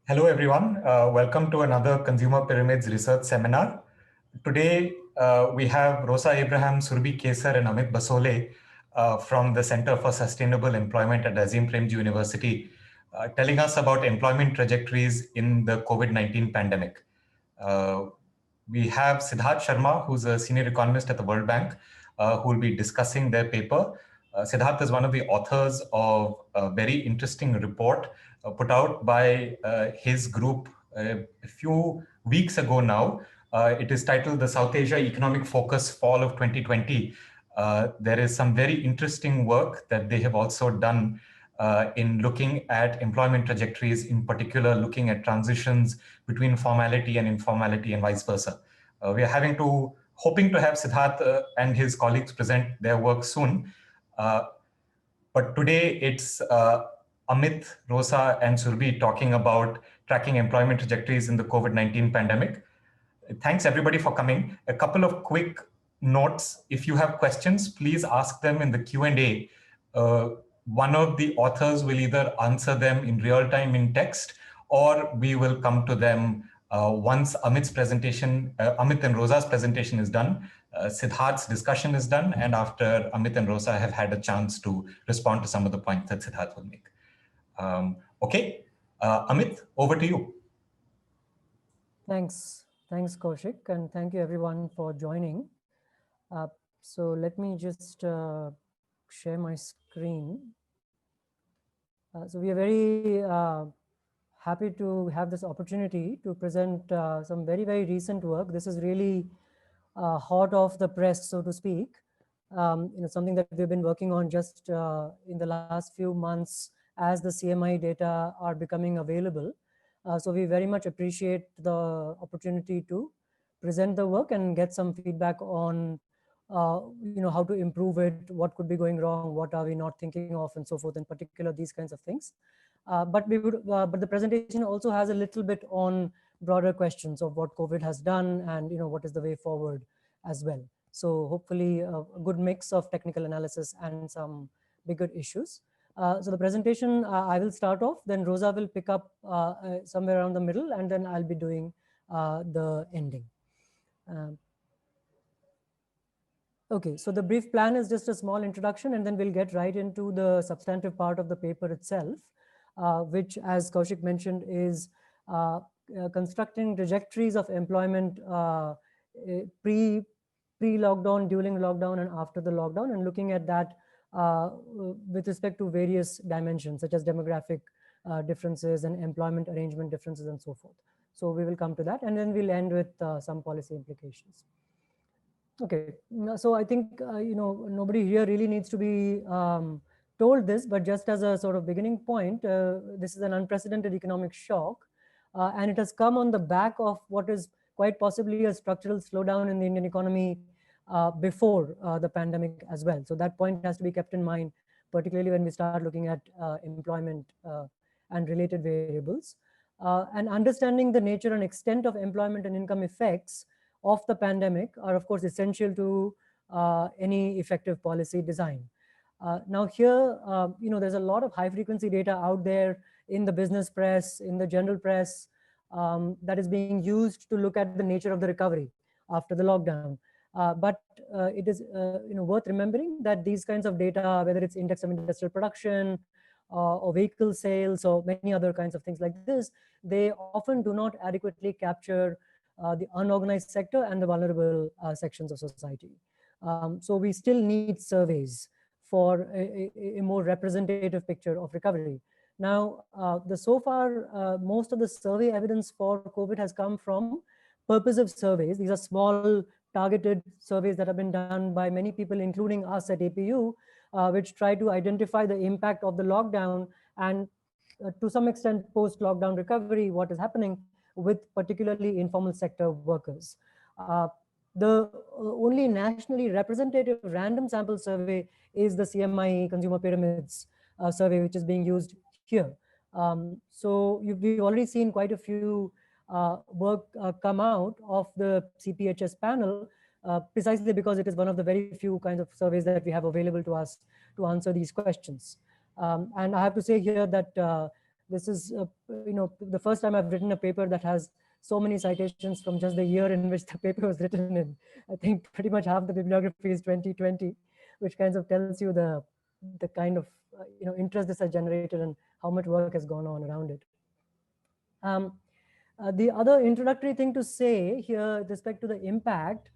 Hello, everyone. Welcome to another Consumer Pyramids Research Seminar. Today, we have Rosa, Abraham, Surbhi, Kesar, and Amit Basole from the Center for Sustainable Employment at Azim Premji University, telling us about employment trajectories in the COVID-19 pandemic. We have Siddharth Sharma, who's a senior economist at the World Bank, who will be discussing their paper. Siddharth is one of the authors of a very interesting report put out by his group a few weeks ago now. It is titled The South Asia Economic Focus Fall of 2020. There is some very interesting work that they have also done in looking at employment trajectories, in particular looking at transitions between formality and informality and vice versa. We are hoping to have Siddharth and his colleagues present their work soon. But today it's Amit, Rosa, and Surbhi talking about tracking employment trajectories in the COVID-19 pandemic. Thanks everybody for coming. A couple of quick notes. If you have questions, please ask them in the Q&A. One of the authors will either answer them in real time in text, or we will come to them once Amit's presentation, Amit and Rosa's presentation is done, Siddharth's discussion is done, and after Amit and Rosa have had a chance to respond to some of the points that Siddharth will make. Okay, Amit, over to you. Thanks, Kaushik, and thank you everyone for joining. So let me just share my screen. So we are very happy to have this opportunity to present some very, very recent work. This is really hot off the press, so to speak. Something that we've been working on just in the last few months as the CMIE data are becoming available. So we very much appreciate the opportunity to present the work and get some feedback on how to improve it, what could be going wrong, what are we not thinking of, and so forth, in particular, these kinds of things. But the presentation also has a little bit on broader questions of what COVID has done and what is the way forward as well. So hopefully a good mix of technical analysis and some bigger issues. So the presentation, I will start off, then Rosa will pick up somewhere around the middle, and then I'll be doing the ending. Okay, so the brief plan is just a small introduction, and then we'll get right into the substantive part of the paper itself, which, as Kaushik mentioned, is constructing trajectories of employment pre-lockdown, during lockdown, and after the lockdown, and looking at that with respect to various dimensions, such as demographic differences and employment arrangement differences and so forth. So we will come to that, and then we'll end with some policy implications. Okay, so I think, nobody here really needs to be told this, but just as a sort of beginning point, this is an unprecedented economic shock, and it has come on the back of what is quite possibly a structural slowdown in the Indian economy before the pandemic as well. So that point has to be kept in mind, particularly when we start looking at employment and related variables. And understanding the nature and extent of employment and income effects of the pandemic are, of course, essential to any effective policy design. Now here, there's a lot of high frequency data out there in the business press, in the general press, that is being used to look at the nature of the recovery after the lockdown. But it is worth remembering that these kinds of data, whether it's index of industrial production or vehicle sales or many other kinds of things like this, they often do not adequately capture the unorganized sector and the vulnerable sections of society. So we still need surveys for a more representative picture of recovery. Now, so far, most of the survey evidence for COVID has come from purposive surveys. These are small targeted surveys that have been done by many people, including us at APU, which try to identify the impact of the lockdown and to some extent post-lockdown recovery, what is happening with particularly informal sector workers. The only nationally representative random sample survey is the CMIE Consumer Pyramids Survey, which is being used here. So we've already seen quite a few work come out of the CPHS panel, precisely because it is one of the very few kinds of surveys that we have available to us to answer these questions. And I have to say here that This is, the first time I've written a paper that has so many citations from just the year in which the paper was written in. I think pretty much half the bibliography is 2020, which kind of tells you the kind of interest this has generated and how much work has gone on around it. The other introductory thing to say here with respect to the impact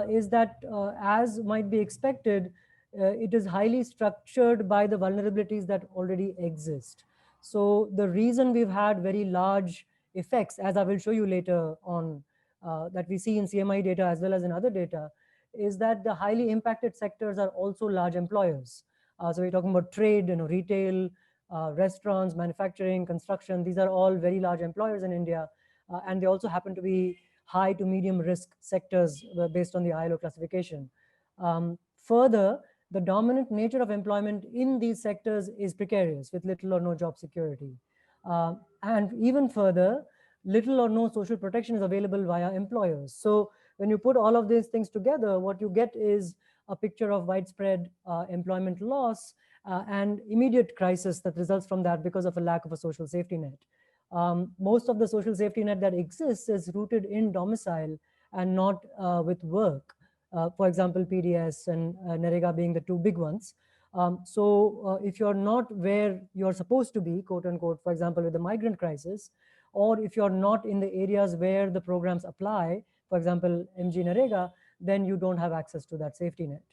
is that as might be expected, it is highly structured by the vulnerabilities that already exist. So the reason we've had very large effects, as I will show you later on, that we see in CMI data as well as in other data, is that the highly impacted sectors are also large employers. So we're talking about trade, retail, restaurants, manufacturing, construction. These are all very large employers in India, and they also happen to be high to medium risk sectors based on the ILO classification. Further, the dominant nature of employment in these sectors is precarious with little or no job security. And even further, little or no social protection is available via employers. So when you put all of these things together, what you get is a picture of widespread employment loss and immediate crisis that results from that because of a lack of a social safety net. Most of the social safety net that exists is rooted in domicile and not with work. For example, PDS and NREGA being the two big ones. So if you're not where you're supposed to be, quote unquote, for example, with the migrant crisis, or if you're not in the areas where the programs apply, for example, MG NREGA, then you don't have access to that safety net.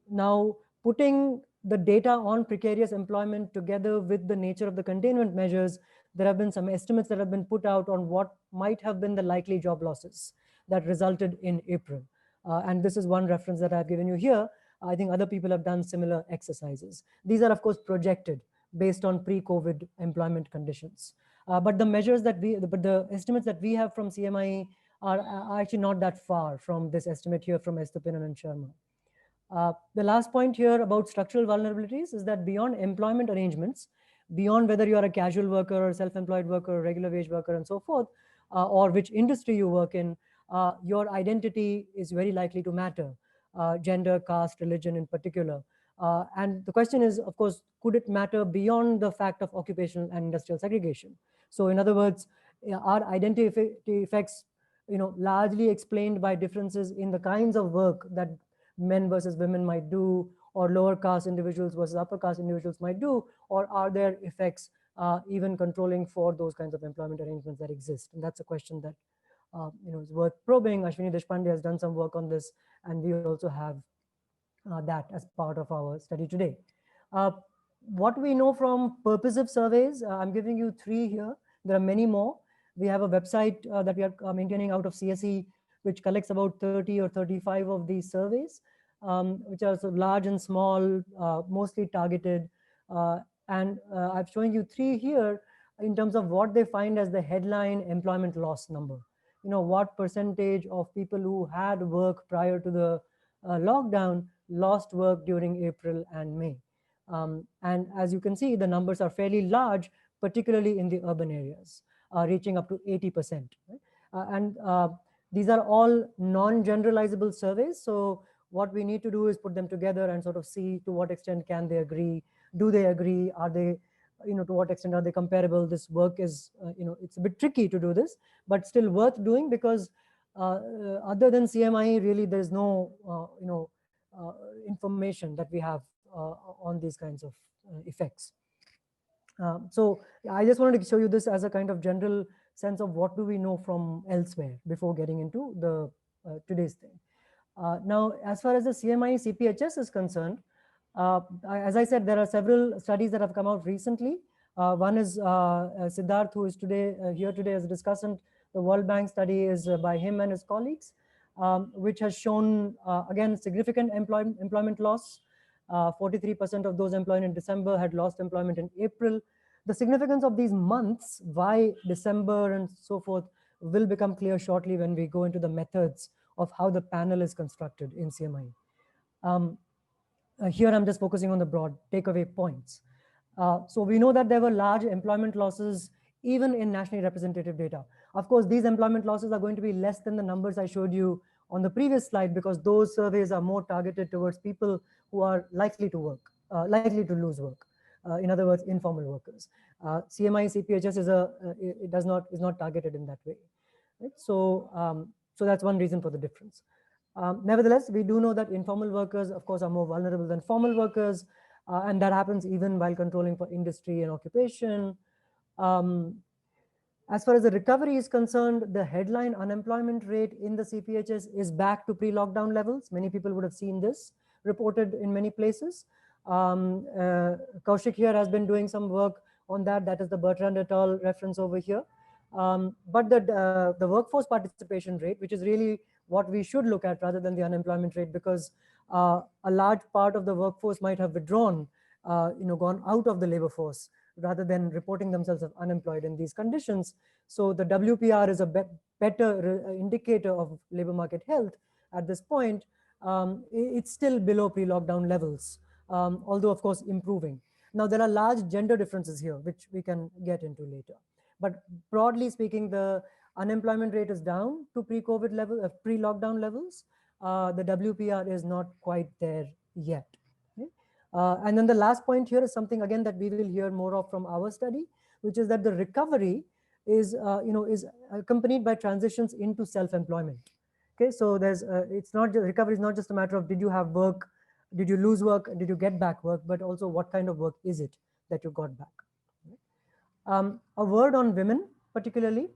Now, putting the data on precarious employment together with the nature of the containment measures, there have been some estimates that have been put out on what might have been the likely job losses that resulted in April. And this is one reference that I've given you here. I think other people have done similar exercises. These are, of course, projected based on pre-COVID employment conditions. But the measures that the estimates that we have from CMIE are actually not that far from this estimate here from Estupinian and Sharma. The last point here about structural vulnerabilities is that beyond employment arrangements, beyond whether you are a casual worker or self-employed worker or regular wage worker and so forth, or which industry you work in, your identity is very likely to matter, gender, caste, religion in particular. And the question is, of course, could it matter beyond the fact of occupational and industrial segregation? So in other words, are identity effects largely explained by differences in the kinds of work that men versus women might do, or lower caste individuals versus upper caste individuals might do, or are there effects even controlling for those kinds of employment arrangements that exist? And that's a question that is worth probing. Ashwini Deshpande has done some work on this, and we also have that as part of our study today. What we know from purposive surveys, I'm giving you 3 here. There are many more. We have a website that we are maintaining out of CSE, which collects about 30 or 35 of these surveys, which are so large and small, mostly targeted. And I'm showing you 3 here in terms of what they find as the headline employment loss number. What percentage of people who had work prior to the lockdown lost work during April and May. And as you can see, the numbers are fairly large, particularly in the urban areas, reaching up to 80%. Right? And these are all non-generalizable surveys. So what we need to do is put them together and sort of see to what extent can they agree. Do they agree? Are they, to what extent are they comparable? This work is, it's a bit tricky to do this, but still worth doing because other than CMIE, really, there's no, information that we have on these kinds of effects. So I just wanted to show you this as a kind of general sense of what do we know from elsewhere before getting into the today's thing. Now, as far as the CMIE-CPHS is concerned, as I said, there are several studies that have come out recently. One is Siddharth, who is here today as a discussant. The World Bank study is by him and his colleagues, which has shown, again, significant employment loss. 43% of those employed in December had lost employment in April. The significance of these months, why December and so forth, will become clear shortly when we go into the methods of how the panel is constructed in CMIE. Here I'm just focusing on the broad takeaway points. So we know that there were large employment losses even in nationally representative data. Of course, these employment losses are going to be less than the numbers I showed you on the previous slide because those surveys are more targeted towards people who are likely to lose work. in other words, informal workers. CMIE-CPHS is not targeted in that way. Right? So that's one reason for the difference. Nevertheless, we do know that informal workers, of course, are more vulnerable than formal workers, and that happens even while controlling for industry and occupation. As far as the recovery is concerned, the headline unemployment rate in the CPHS is back to pre-lockdown levels. Many people would have seen this reported in many places. Kaushik here has been doing some work on that. That is the Bertrand et al. Reference over here. But the workforce participation rate, which is really what we should look at rather than the unemployment rate, because a large part of the workforce might have withdrawn, gone out of the labor force rather than reporting themselves as unemployed in these conditions. So the WPR is a better indicator of labor market health at this point. It's still below pre-lockdown levels, although of course improving. Now there are large gender differences here, which we can get into later. But broadly speaking, the unemployment rate is down to pre-COVID level, pre-lockdown levels. The WPR is not quite there yet. Okay? And then the last point here is something again that we will hear more of from our study, which is that the recovery is accompanied by transitions into self-employment. Okay, so recovery is not just a matter of did you have work, did you lose work, did you get back work, but also what kind of work is it that you got back. A word on women particularly.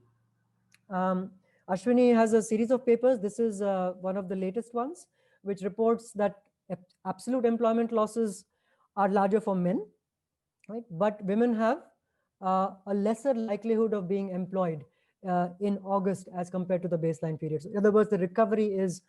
Ashwini has a series of papers. This is one of the latest ones, which reports that absolute employment losses are larger for men, right? But women have a lesser likelihood of being employed in August as compared to the baseline period. So in other words, the recovery is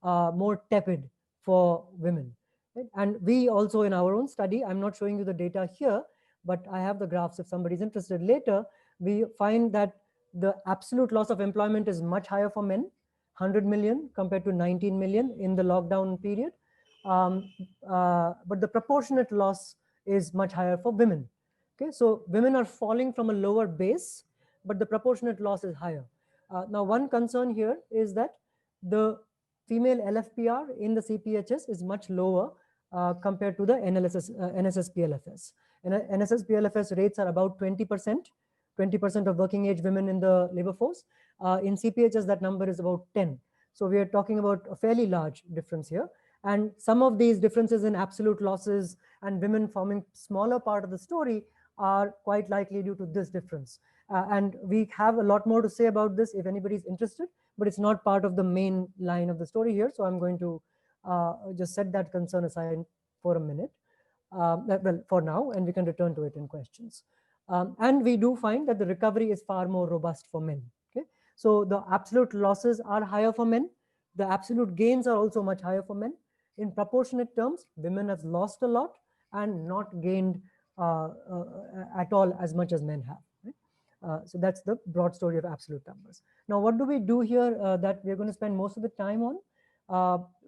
more tepid for women. Right? And we also in our own study, I'm not showing you the data here, but I have the graphs if somebody's interested later, we find that the absolute loss of employment is much higher for men, 100 million compared to 19 million in the lockdown period. But the proportionate loss is much higher for women. Okay, so women are falling from a lower base, but the proportionate loss is higher. Now, one concern here is that the female LFPR in the CPHS is much lower compared to the NSS-PLFS. NSS-PLFS rates are about 20% of working age women in the labor force. In CPHS, that number is about 10. So we are talking about a fairly large difference here. And some of these differences in absolute losses and women forming smaller part of the story are quite likely due to this difference. And we have a lot more to say about this if anybody's interested, but it's not part of the main line of the story here. So I'm going to just set that concern aside for a minute, well, for now, and we can return to it in questions. And we do find that the recovery is far more robust for men. Okay? So the absolute losses are higher for men. The absolute gains are also much higher for men. In proportionate terms, women have lost a lot and not gained at all as much as men have. Right? So that's the broad story of absolute numbers. Now, what do we do here that we're going to spend most of the time on?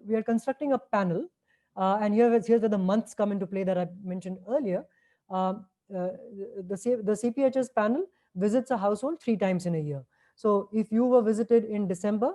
We are constructing a panel. And here's where the months come into play that I mentioned earlier. The CPHS panel visits a household 3 times in a year. So if you were visited in December,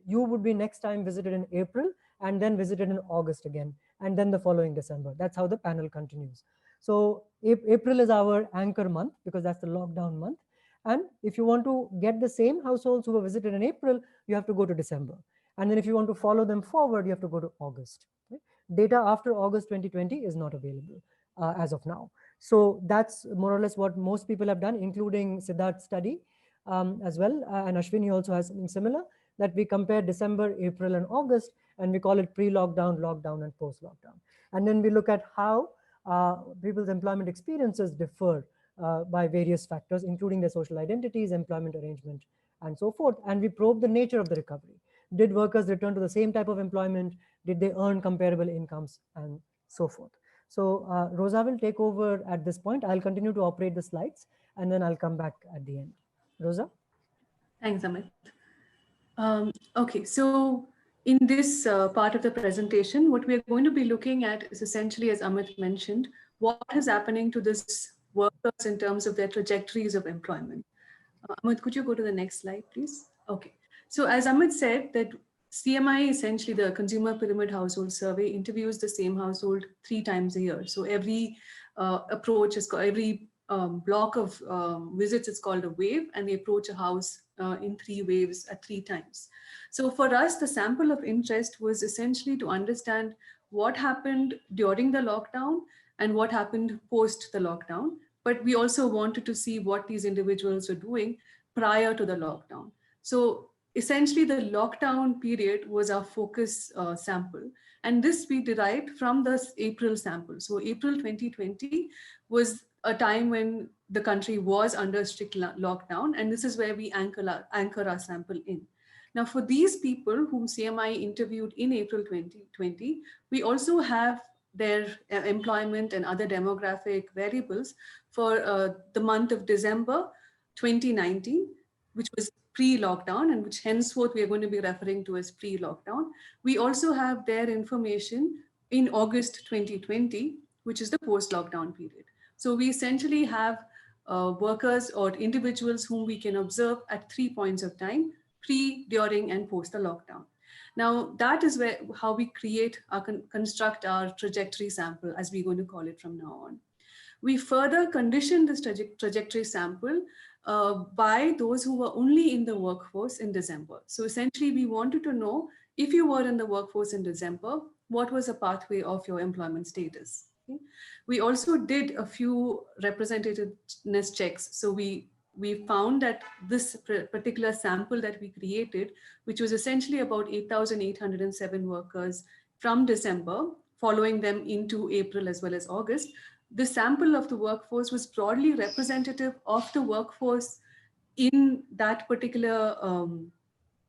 you would be next time visited in April and then visited in August again, and then the following December. That's how the panel continues. So April is our anchor month because that's the lockdown month. And if you want to get the same households who were visited in April, you have to go to December. And then if you want to follow them forward, you have to go to August. Okay? Data after August 2020 is not available as of now. So that's more or less what most people have done, including Siddharth's study as well. And Ashwini also has something similar, that we compare December, April, and August, and we call it pre-lockdown, lockdown, and post-lockdown. And then we look at how people's employment experiences differ by various factors, including their social identities, employment arrangement, and so forth. And we probe the nature of the recovery. Did workers return to the same type of employment? Did they earn comparable incomes, and so forth? So Rosa will take over at this point. I'll continue to operate the slides, and then I'll come back at the end. Rosa? Thanks, Amit. Okay, so in this part of the presentation, what we're going to be looking at is essentially, as Amit mentioned, what is happening to this workers in terms of their trajectories of employment. Amit, could you go to the next slide, please? Okay, so as Amit said, that CMIE, essentially the Consumer Pyramid Household Survey, interviews the same household 3 times a year. So every approach is called, every block of visits is called a wave, and they approach a house in 3 waves at 3 times. So for us, the sample of interest was essentially to understand what happened during the lockdown and what happened post the lockdown. But we also wanted to see what these individuals were doing prior to the lockdown. So essentially the lockdown period was our focus sample. And this we derived from the April sample. So April 2020 was a time when the country was under strict lockdown. And this is where we anchor our sample in. Now, for these people whom CMI interviewed in April 2020, we also have their employment and other demographic variables for the month of December 2019, which was pre-lockdown, and which henceforth we are going to be referring to as pre-lockdown. We also have their information in August 2020, which is the post-lockdown period. So we essentially have workers or individuals whom we can observe at 3 points of time: pre, during, and post the lockdown. Now, that is how we construct our trajectory sample, as we're going to call it from now on. We further conditioned this trajectory sample by those who were only in the workforce in December. So essentially, we wanted to know, if you were in the workforce in December, what was the pathway of your employment status? Okay? We also did a few representativeness checks. So we found that this particular sample that we created, which was essentially about 8,807 workers from December, following them into April as well as August, the sample of the workforce was broadly representative of the workforce in that particular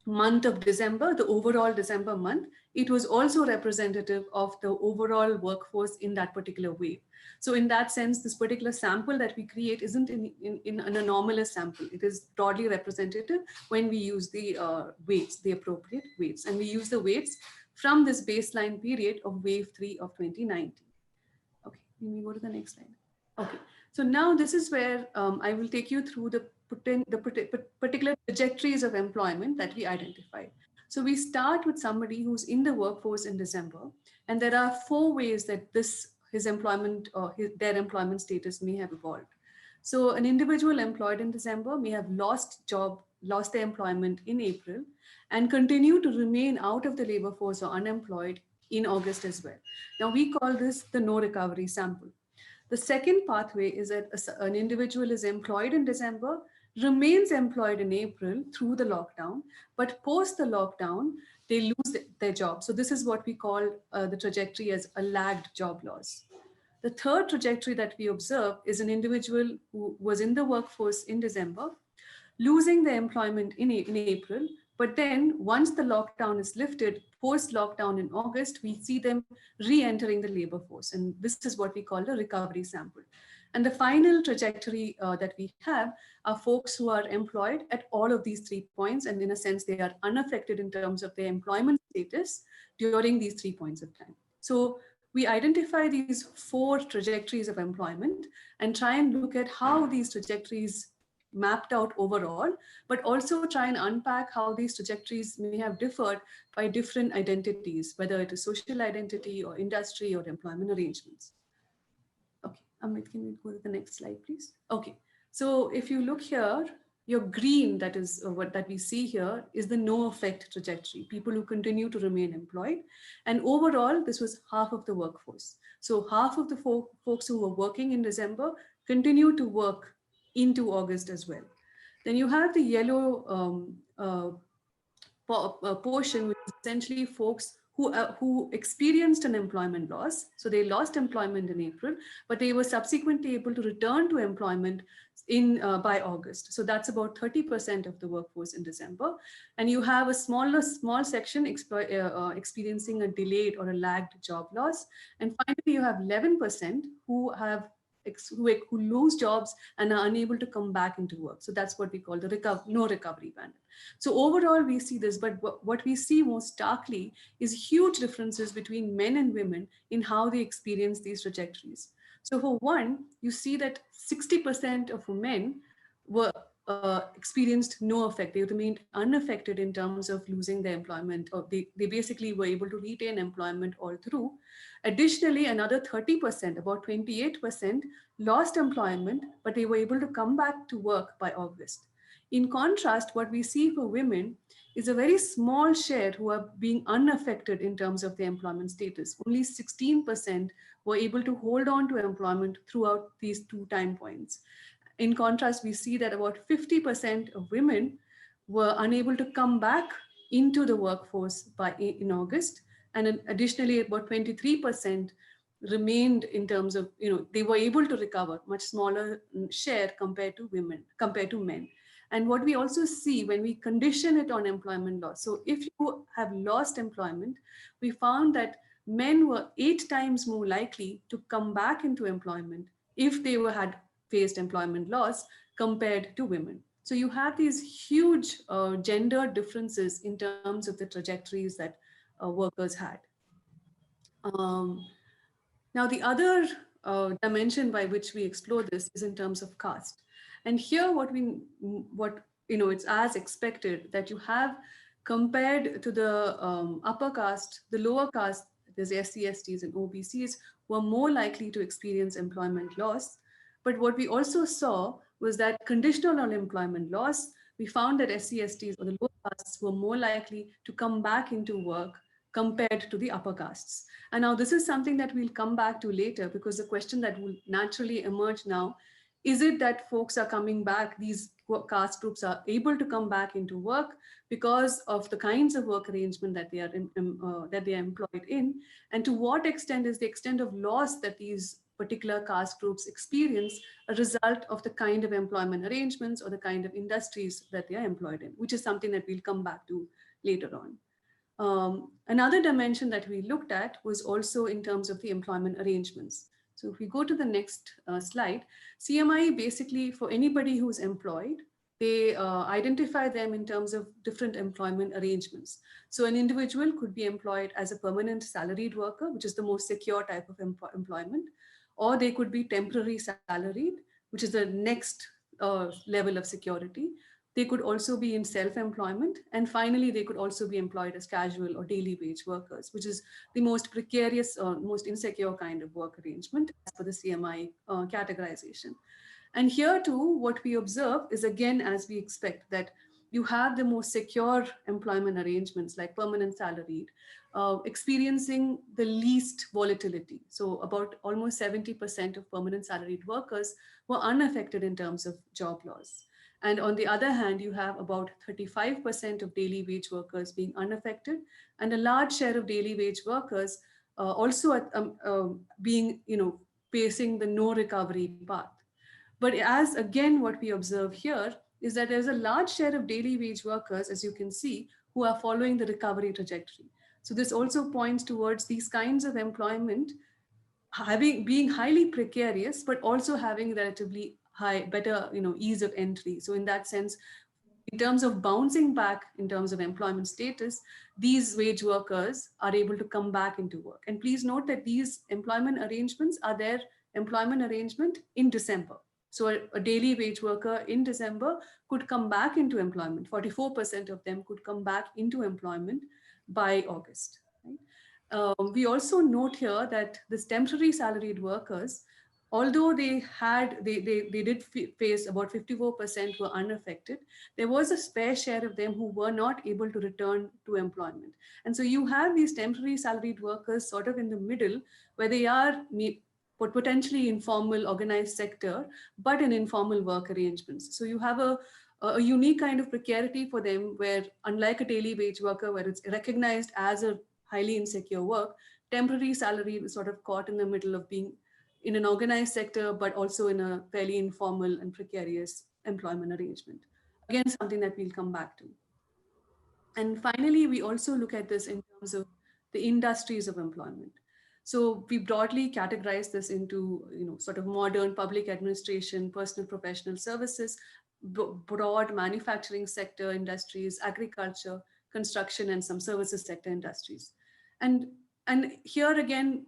month of December, the overall December month. It was also representative of the overall workforce in that particular wave. So in that sense, this particular sample that we create isn't in an anomalous sample. It is broadly representative when we use the weights, the appropriate weights. And we use the weights from this baseline period of wave 3 of 2019. Okay, can we go to the next slide? Okay, so now this is where I will take you through the particular trajectories of employment that we identified. So we start with somebody who's in the workforce in December, and there are 4 ways that his employment or their employment status may have evolved. So an individual employed in December may have lost their employment in April and continue to remain out of the labor force or unemployed in August as well. Now we call this the no recovery sample. The second pathway is that an individual is employed in December, remains employed in April through the lockdown, but post the lockdown, they lose their job. So this is what we call the trajectory as a lagged job loss. The third trajectory that we observe is an individual who was in the workforce in December, losing their employment in April, but then once the lockdown is lifted, post-lockdown in August, we see them re-entering the labor force. And this is what we call the recovery sample. And the final trajectory that we have are folks who are employed at all of these 3 points. And in a sense, they are unaffected in terms of their employment status during these 3 points of time. So we identify these 4 trajectories of employment and try and look at how these trajectories mapped out overall, but also try and unpack how these trajectories may have differed by different identities, whether it is social identity or industry or employment arrangements. Okay, Amit, can we go to the next slide, please? Okay, so if you look here, your green, that is what that we see here, is the no effect trajectory, people who continue to remain employed. And overall, this was half of the workforce. So half of the folks who were working in December continue to work into August as well. Then you have the yellow portion, which is essentially folks who experienced an employment loss. So they lost employment in April, but they were subsequently able to return to employment by August. So that's about 30% of the workforce in December. And you have a small section experiencing a delayed or a lagged job loss. And finally, you have 11% who lose jobs and are unable to come back into work. So that's what we call the no recovery bandit. So overall, we see this, but what we see most starkly is huge differences between men and women in how they experience these trajectories. So for one, you see that 60% of men experienced no effect. They remained unaffected in terms of losing their employment, or they basically were able to retain employment all through. Additionally, another 30%, about 28%, lost employment, but they were able to come back to work by August. In contrast, what we see for women is a very small share who are being unaffected in terms of their employment status. Only 16% were able to hold on to employment throughout these 2 time points. In contrast, we see that about 50% of women were unable to come back into the workforce in August. And additionally, about 23% remained in terms of, they were able to recover, much smaller share compared to men. And what we also see when we condition it on employment loss. So if you have lost employment, we found that men were 8 times more likely to come back into employment if they had faced employment loss compared to women. So you have these huge gender differences in terms of the trajectories that workers had. Now, the other dimension by which we explore this is in terms of caste. And here it's as expected that you have, compared to the upper caste, the lower caste, there's SC, STs and OBCs, were more likely to experience employment loss. But what we also saw was that conditional on employment loss, we found that SC, STs or the lower castes were more likely to come back into work compared to the upper castes. And now this is something that we'll come back to later, because the question that will naturally emerge now, is it that folks are coming back, these caste groups are able to come back into work because of the kinds of work arrangement that they are employed in? And to what extent is the extent of loss that these particular caste groups experience a result of the kind of employment arrangements or the kind of industries that they are employed in, which is something that we'll come back to later on. Another dimension that we looked at was also in terms of the employment arrangements. So if we go to the next slide, CMIE basically, for anybody who's employed, they identify them in terms of different employment arrangements. So an individual could be employed as a permanent salaried worker, which is the most secure type of employment, or they could be temporary salaried, which is the next level of security. They could also be in self-employment. And finally, they could also be employed as casual or daily wage workers, which is the most precarious or most insecure kind of work arrangement as per the CMIE categorization. And here too, what we observe is, again, as we expect, that you have the most secure employment arrangements like permanent salaried, experiencing the least volatility. So about almost 70% of permanent salaried workers were unaffected in terms of job loss. And on the other hand, you have about 35% of daily wage workers being unaffected, and a large share of daily wage workers also being, facing the no recovery path. But as again, what we observe here is that there's a large share of daily wage workers, as you can see, who are following the recovery trajectory. So this also points towards these kinds of employment being highly precarious, but also having relatively better ease of entry. So in that sense, in terms of bouncing back in terms of employment status, these wage workers are able to come back into work. And please note that these employment arrangements are their employment arrangement in December. So a daily wage worker in December could come back into employment. 44% of them could come back into employment by August. Right? We also note here that this temporary salaried workers, although they did face about 54% were unaffected, there was a fair share of them who were not able to return to employment. And so you have these temporary salaried workers sort of in the middle, where they are potentially informal organized sector, but in informal work arrangements. So you have a unique kind of precarity for them, where unlike a daily wage worker, where it's recognized as a highly insecure work, temporary salary is sort of caught in the middle of being in an organized sector, but also in a fairly informal and precarious employment arrangement. Again, something that we'll come back to. And finally, we also look at this in terms of the industries of employment. So we broadly categorize this into, sort of modern public administration, personal professional services, broad manufacturing sector industries, agriculture, construction, and some services sector industries. And here again,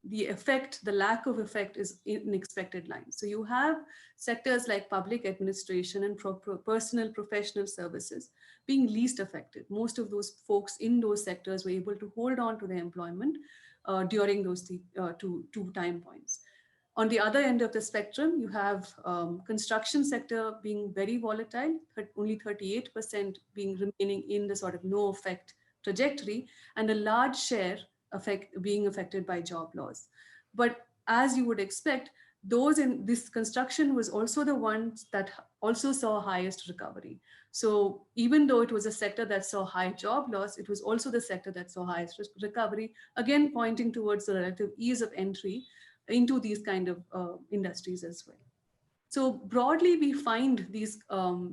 the effect, the lack of effect is in expected lines. So you have sectors like public administration and personal professional services being least affected. Most of those folks in those sectors were able to hold on to their employment during those two time points. On the other end of the spectrum, you have construction sector being very volatile, only 38% remaining in the sort of no effect trajectory, and a large share being affected by job loss. But as you would expect, those in this construction was also the ones that also saw highest recovery. So even though it was a sector that saw high job loss, it was also the sector that saw highest recovery, again pointing towards the relative ease of entry into these kind of industries as well. So broadly, we find these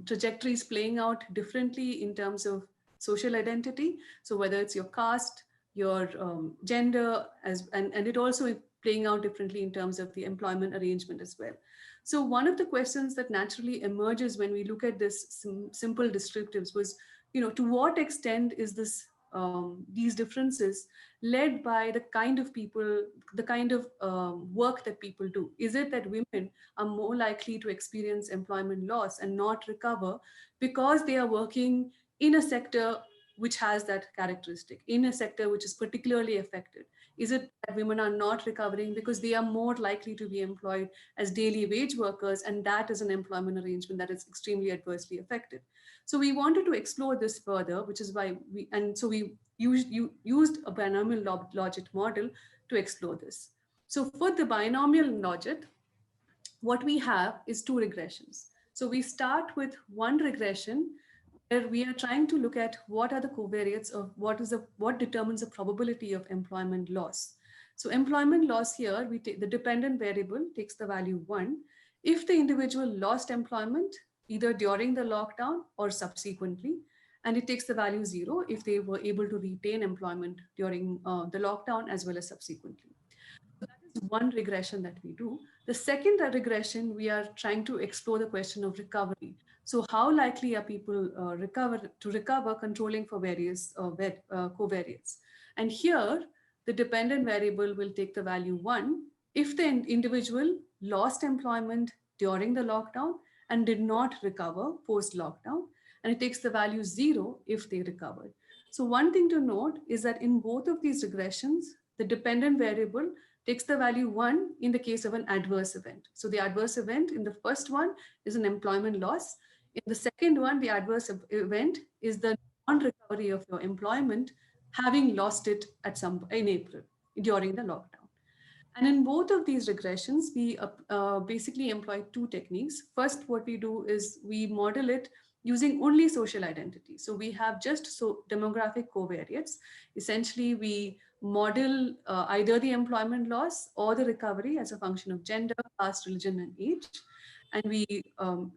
trajectories playing out differently in terms of social identity. So whether it's your caste, your gender, and it also playing out differently in terms of the employment arrangement as well. So one of the questions that naturally emerges when we look at this simple descriptives was, to what extent is this these differences led by the kind of people, the kind of work that people do? Is it that women are more likely to experience employment loss and not recover because they are working in a sector which has that characteristic, in a sector which is particularly affected? Is it that women are not recovering because they are more likely to be employed as daily wage workers, and that is an employment arrangement that is extremely adversely affected? So we wanted to explore this further, which is why we used a binomial logit model to explore this. So for the binomial logit, what we have is two regressions. So we start with one regression where we are trying to look at what are the covariates of what determines the probability of employment loss. So employment loss here, we take the dependent variable takes the value 1. If the individual lost employment either during the lockdown or subsequently, and it takes the value 0 if they were able to retain employment during the lockdown as well as subsequently. So that is one regression that we do. The second regression, we are trying to explore the question of recovery. So how likely are people to recover, controlling for various covariates? And here, the dependent variable will take the value 1 if the individual lost employment during the lockdown and did not recover post-lockdown, and it takes the value 0 if they recovered. So one thing to note is that in both of these regressions, the dependent variable takes the value 1 in the case of an adverse event. So the adverse event in the first one is an employment loss. In the second one, the adverse event is the non-recovery of your employment, having lost it in April during the lockdown. And in both of these regressions, we basically employ two techniques. First, what we do is we model it using only social identity. So we have just demographic covariates. Essentially, we model either the employment loss or the recovery as a function of gender, caste, religion, and age. And we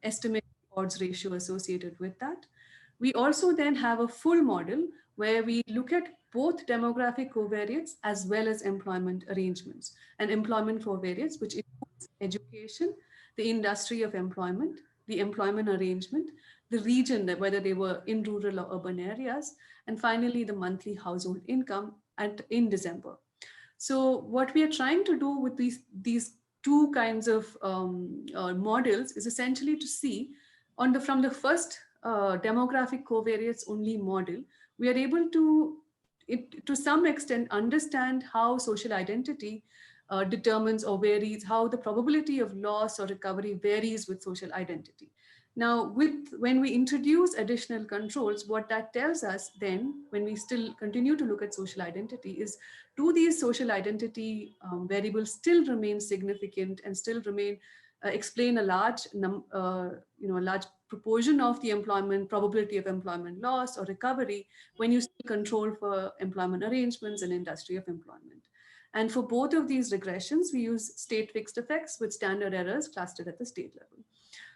estimate the odds ratio associated with that. We also then have a full model where we look at both demographic covariates as well as employment arrangements and employment covariates, which includes education, the industry of employment, the employment arrangement, the region, whether they were in rural or urban areas, and finally the monthly household income in December. So what we are trying to do with these two kinds of models is essentially to see from the first demographic covariates only model, we are able to some extent understand how social identity determines or varies, how the probability of loss or recovery varies with social identity. Now, when we introduce additional controls, what that tells us then, when we still continue to look at social identity, is do these social identity variables still remain significant and still explain a large large proportion of the probability of employment loss or recovery when you still control for employment arrangements and industry of employment. And for both of these regressions, we use state fixed effects with standard errors clustered at the state level.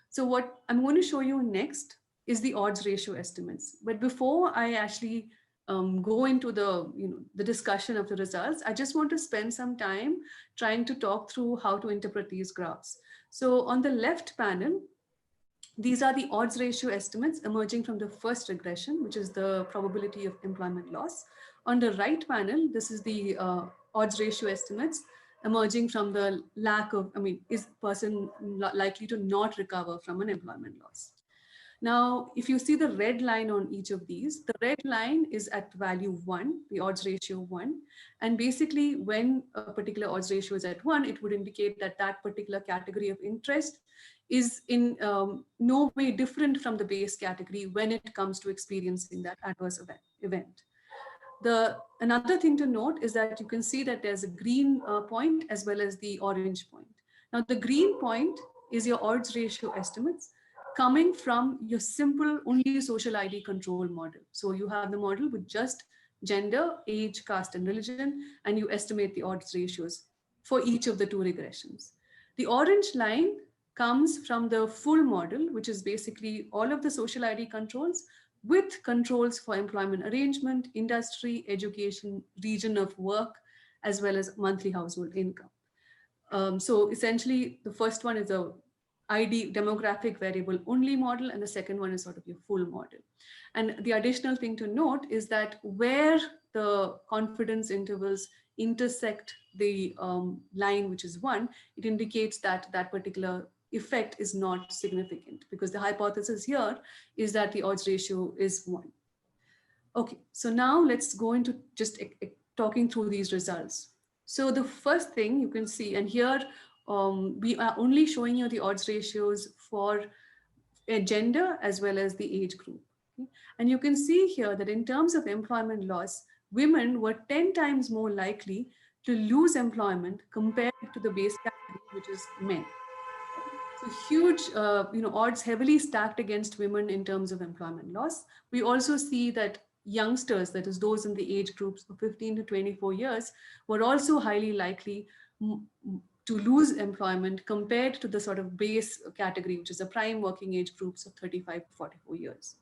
So what I'm going to show you next is the odds ratio estimates. But before I actually go into the discussion of the results, I just want to spend some time trying to talk through how to interpret these graphs. So on the left panel, these are the odds ratio estimates emerging from the first regression, which is the probability of employment loss. On the right panel, this is the odds ratio estimates emerging from the lack of, is person likely to not recover from an employment loss? Now, if you see the red line on each of these, the red line is at value 1, the odds ratio 1. And basically, when a particular odds ratio is at 1, it would indicate that that particular category of interest is in no way different from the base category when it comes to experiencing that adverse event. Another thing to note is that you can see that there's a green point as well as the orange point. Now, the green point is your odds ratio estimates coming from your simple only social ID control model. So you have the model with just gender, age, caste, and religion, and you estimate the odds ratios for each of the 2 regressions. The orange line comes from the full model, which is basically all of the social ID controls with controls for employment arrangement, industry, education, region of work, as well as monthly household income. So essentially, the first one is a ID demographic variable only model, and the second one is sort of your full model. And the additional thing to note is that where the confidence intervals intersect the line, which is 1, it indicates that that particular effect is not significant, because the hypothesis here is that the odds ratio is 1. Okay, so now let's go into just talking through these results. So the first thing you can see, and here we are only showing you the odds ratios for a gender as well as the age group. Okay? And you can see here that in terms of employment loss, women were 10 times more likely to lose employment compared to the base category, which is men. So huge, odds heavily stacked against women in terms of employment loss. We also see that youngsters, that is those in the age groups of 15 to 24 years, were also highly likely to lose employment compared to the sort of base category, which is the prime working age groups of 35 to 44 years.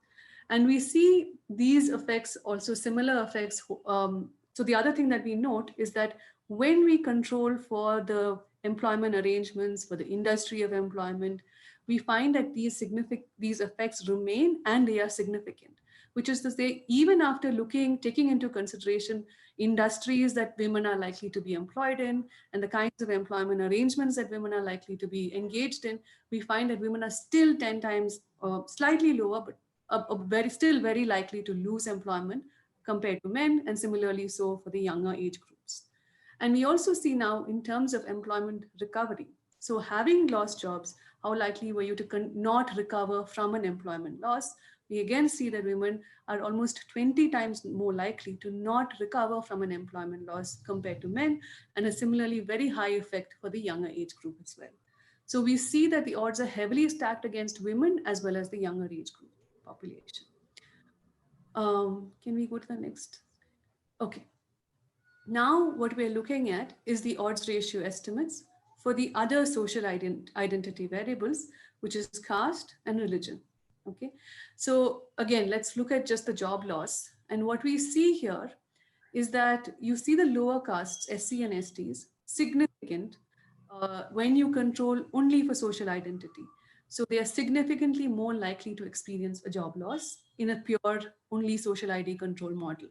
And we see these effects, also similar effects. So the other thing that we note is that when we control for the employment arrangements, for the industry of employment, we find that these effects remain, and they are significant, which is to say, even after taking into consideration industries that women are likely to be employed in and the kinds of employment arrangements that women are likely to be engaged in, we find that women are still 10 times, slightly lower, but still very likely to lose employment compared to men, and similarly so for the younger age groups. And we also see now in terms of employment recovery. So having lost jobs, how likely were you to not recover from an employment loss? We again see that women are almost 20 times more likely to not recover from an employment loss compared to men, and a similarly very high effect for the younger age group as well. So we see that the odds are heavily stacked against women as well as the younger age group population. Can we go to the next? Okay. Now what we're looking at is the odds ratio estimates for the other social identity variables, which is caste and religion. Okay, so again, let's look at just the job loss. And what we see here is that you see the lower castes, SC and STs, significant when you control only for social identity. So they are significantly more likely to experience a job loss in a pure only social ID control model.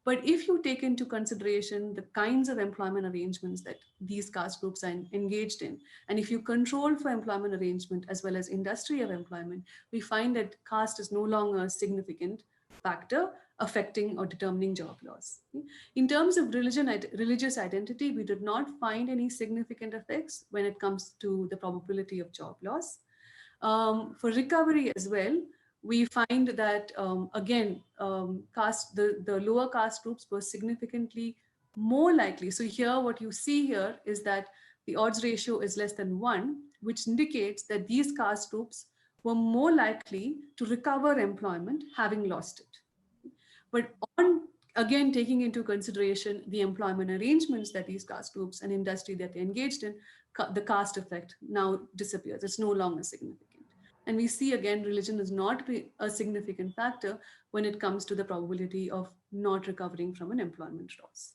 But if you take into consideration the kinds of employment arrangements that these caste groups are engaged in, and if you control for employment arrangement as well as industry of employment, we find that caste is no longer a significant factor affecting or determining job loss. In terms of religious identity, we did not find any significant effects when it comes to the probability of job loss. For recovery as well, we find that, again, the lower caste groups were significantly more likely. So here, what you see here is that the odds ratio is less than 1, which indicates that these caste groups were more likely to recover employment having lost it. But again, taking into consideration the employment arrangements that these caste groups and industry that they engaged in, the caste effect now disappears. It's no longer significant. And we see again, religion is not a significant factor when it comes to the probability of not recovering from an employment loss.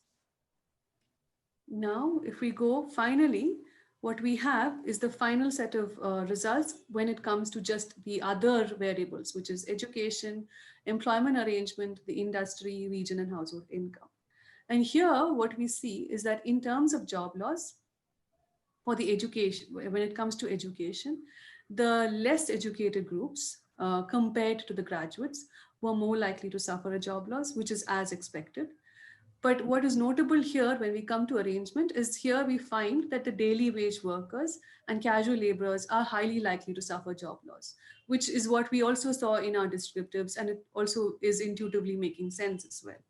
Now, if we go finally, what we have is the final set of results when it comes to just the other variables, which is education, employment arrangement, the industry, region, and household income. And here, what we see is that in terms of job loss, for the education, when it comes to education, the less educated groups compared to the graduates were more likely to suffer a job loss, which is as expected. But what is notable here when we come to arrangement is here we find that the daily wage workers and casual laborers are highly likely to suffer job loss, which is what we also saw in our descriptives, and it also is intuitively making sense as well.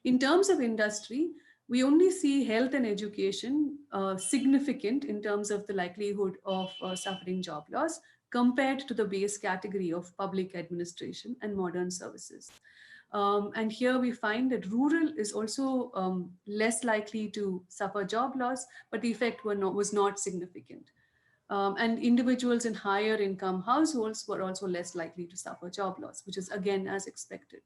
In terms of industry, we only see health and education significant in terms of the likelihood of suffering job loss compared to the base category of public administration and modern services. And here we find that rural is also less likely to suffer job loss, but the effect was not significant. And individuals in higher income households were also less likely to suffer job loss, which is again as expected.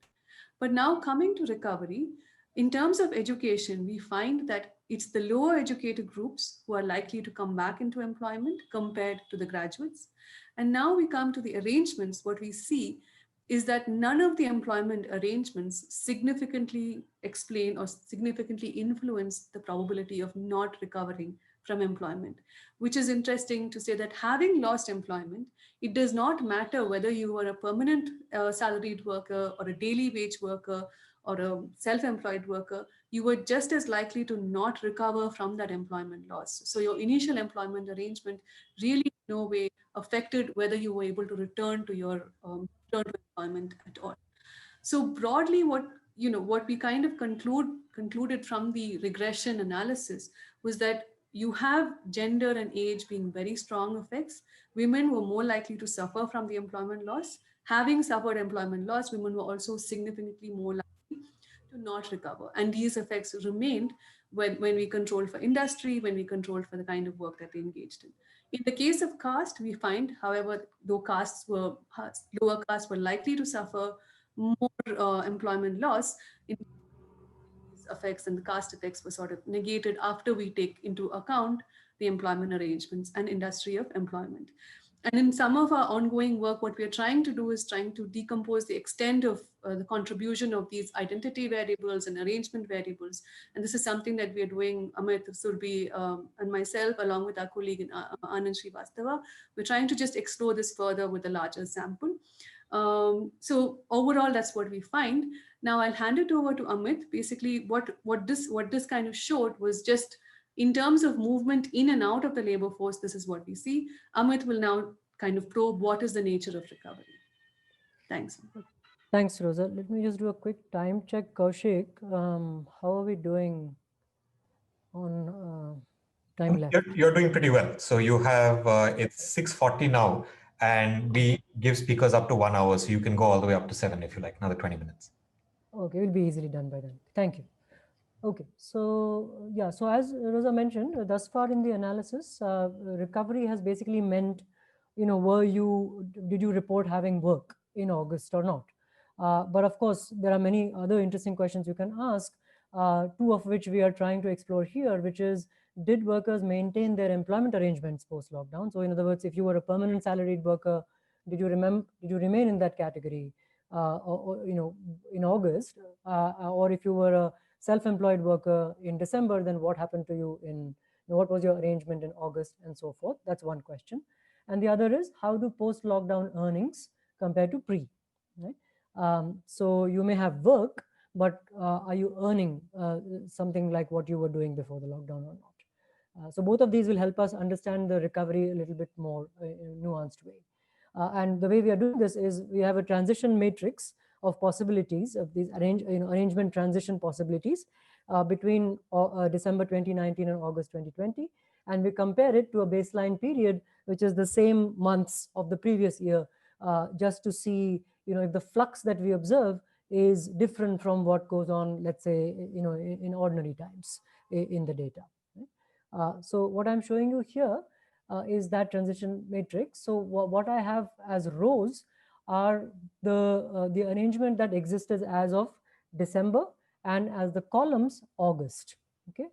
But now coming to recovery, in terms of education, we find that it's the lower educated groups who are likely to come back into employment compared to the graduates. And now we come to the arrangements. What we see is that none of the employment arrangements significantly explain or significantly influence the probability of not recovering from employment, which is interesting to say that having lost employment, it does not matter whether you are a permanent salaried worker or a daily wage worker or a self-employed worker, you were just as likely to not recover from that employment loss. So your initial employment arrangement really in no way affected whether you were able to return to your return to employment at all. So broadly, what we kind of concluded from the regression analysis was that you have gender and age being very strong effects. Women were more likely to suffer from the employment loss. Having suffered employment loss, women were also significantly more likely to not recover. And these effects remained when we controlled for industry, when we controlled for the kind of work that they engaged in. In the case of caste, we find, however, though lower castes were likely to suffer more employment loss, in these effects and the caste effects were sort of negated after we take into account the employment arrangements and industry of employment. And in some of our ongoing work, what we are trying to do is trying to decompose the extent of the contribution of these identity variables and arrangement variables. And this is something that we are doing, Amit, Surbhi, and myself, along with our colleague Anand Srivastava. We're trying to just explore this further with a larger sample. So overall, that's what we find. Now I'll hand it over to Amit. Basically, what this kind of showed was just in terms of movement in and out of the labor force, this is what we see. Amit will now kind of probe what is the nature of recovery. Thanks. Thanks, Rosa. Let me just do a quick time check. Kaushik, how are we doing on time left? You're doing pretty well. So you have, it's 6:40 now, and we give speakers up to 1 hour. So you can go all the way up to 7 if you like, another 20 minutes. Okay, we'll be easily done by then. Thank you. Okay, so yeah, so as Rosa mentioned, thus far in the analysis, recovery has basically meant, did you report having work in August or not? But of course, there are many other interesting questions you can ask, two of which we are trying to explore here, which is, did workers maintain their employment arrangements post-lockdown? So in other words, if you were a permanent salaried worker, did you remain in that category, in August? Or if you were a self-employed worker in December, then what happened to you what was your arrangement in August and so forth? That's one question. And the other is, how do post-lockdown earnings compare to pre, right? So you may have work, but are you earning something like what you were doing before the lockdown or not? So both of these will help us understand the recovery a little bit more in a nuanced way. And the way we are doing this is we have a transition matrix of possibilities of these arrangement transition possibilities between December 2019 and August 2020. And we compare it to a baseline period, which is the same months of the previous year, just to see if the flux that we observe is different from what goes on, let's say, in ordinary times in the data. So what I'm showing you here is that transition matrix. So what I have as rows are the arrangement that existed as of December, and as the columns August. Okay.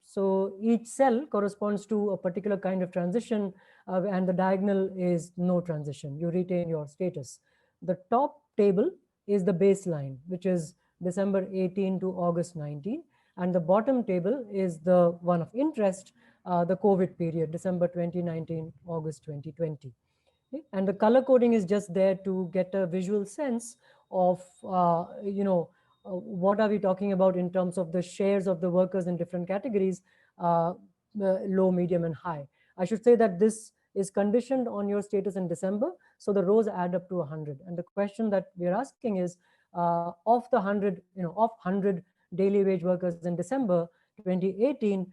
So each cell corresponds to a particular kind of transition, and the diagonal is no transition. You retain your status. The top table is the baseline, which is December 18 to August 19. And the bottom table is the one of interest, the COVID period, December 2019, August 2020. Okay? And the color coding is just there to get a visual sense of, what are we talking about in terms of the shares of the workers in different categories, low, medium, and high. I should say that this is conditioned on your status in December, so the rows add up to 100. And the question that we are asking is, of the 100, of 100 daily wage workers in December 2018,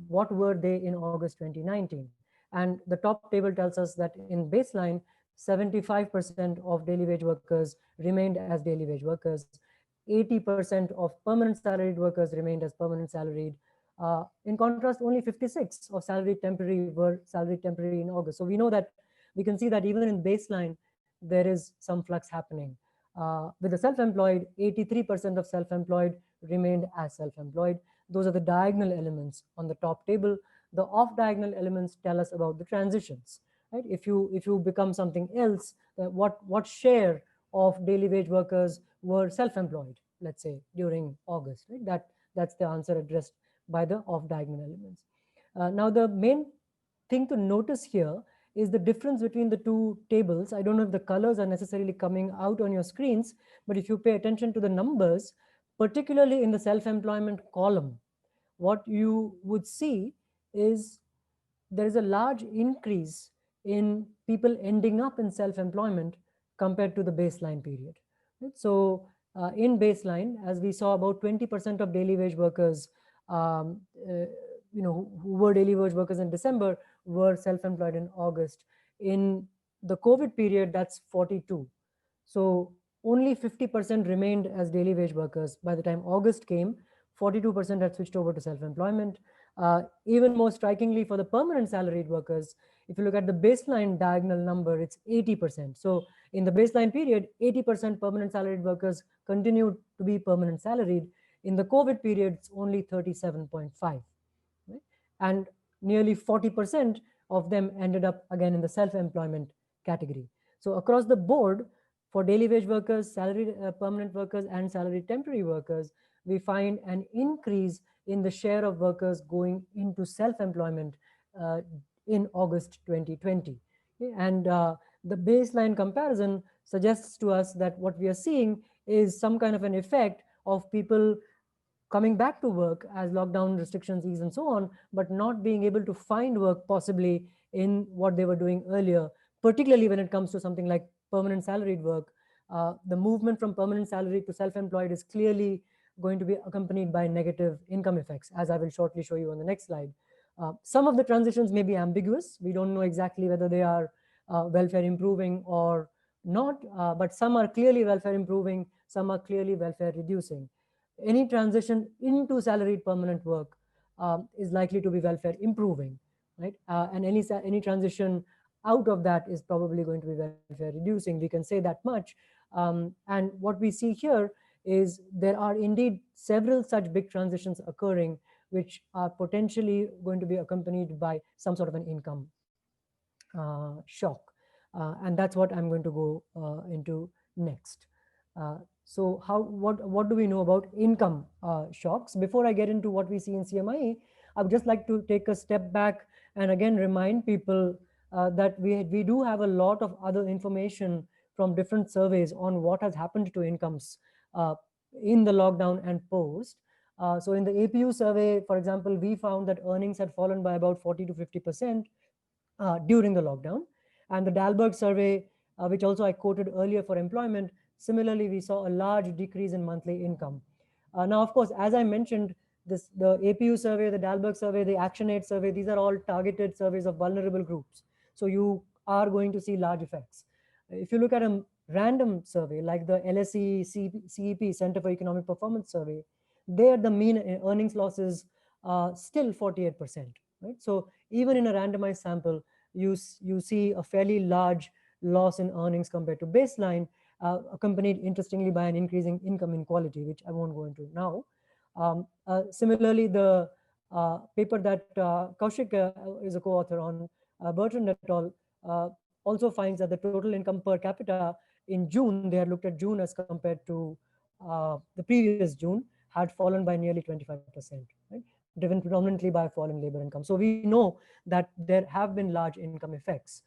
what were they in August 2019? And the top table tells us that in baseline, 75% of daily wage workers remained as daily wage workers. 80% of permanent salaried workers remained as permanent salaried. In contrast, only 56 of salaried temporary were salaried temporary in August. So we can see that even in baseline, there is some flux happening. With the self-employed, 83% of self-employed remained as self-employed. Those are the diagonal elements on the top table. The off-diagonal elements tell us about the transitions. Right? If you become something else, what share of daily wage workers were self-employed, let's say, during August? Right? That's the answer addressed by the off-diagonal elements. Now, the main thing to notice here is the difference between the two tables. I don't know if the colors are necessarily coming out on your screens, but if you pay attention to the numbers, particularly in the self-employment column, what you would see is there is a large increase in people ending up in self-employment compared to the baseline period. Right? So in baseline, as we saw, about 20% of daily wage workers, who were daily wage workers in December were self-employed in August. In the COVID period, that's 42. So only 50% remained as daily wage workers. By the time August came, 42% had switched over to self-employment. Even more strikingly, for the permanent salaried workers, if you look at the baseline diagonal number, it's 80%. So in the baseline period, 80% permanent salaried workers continued to be permanent salaried. In the COVID period, it's only 37.5. Right? And nearly 40% of them ended up again in the self-employment category. So across the board, for daily wage workers, salaried permanent workers, and salaried temporary workers, we find an increase in the share of workers going into self-employment in August 2020. Okay? And the baseline comparison suggests to us that what we are seeing is some kind of an effect of people coming back to work as lockdown restrictions ease and so on, but not being able to find work possibly in what they were doing earlier, particularly when it comes to something like permanent salaried work. The movement from permanent salary to self-employed is clearly going to be accompanied by negative income effects, as I will shortly show you on the next slide. Some of the transitions may be ambiguous. We don't know exactly whether they are welfare improving or not, but some are clearly welfare improving, some are clearly welfare reducing. Any transition into salaried permanent work is likely to be welfare improving, right? And any transition out of that is probably going to be welfare reducing. We can say that much. And what we see here is there are indeed several such big transitions occurring, which are potentially going to be accompanied by some sort of an income shock. And that's what I'm going to go into next. So what do we know about income shocks? Before I get into what we see in CMIE, I would just like to take a step back and again remind people that we do have a lot of other information from different surveys on what has happened to incomes in the lockdown and post. So in the APU survey, for example, we found that earnings had fallen by about 40 to 50% during the lockdown. And the Dalberg survey, which also I quoted earlier for employment, similarly, we saw a large decrease in monthly income. Now, of course, as I mentioned, the APU survey, the Dalberg survey, the ActionAid survey, these are all targeted surveys of vulnerable groups. So you are going to see large effects. If you look at a random survey like the LSE CEP Center for Economic Performance survey, there the mean earnings loss is still 48%. Right? So even in a randomized sample, you see a fairly large loss in earnings compared to baseline, accompanied interestingly by an increasing income inequality, which I won't go into now. Similarly, the paper that Kaushik is a co-author on, Bertrand et al., also finds that the total income per capita in June, they had looked at June as compared to the previous June, had fallen by nearly 25%. Right? driven predominantly by falling labor income. So we know that there have been large income effects.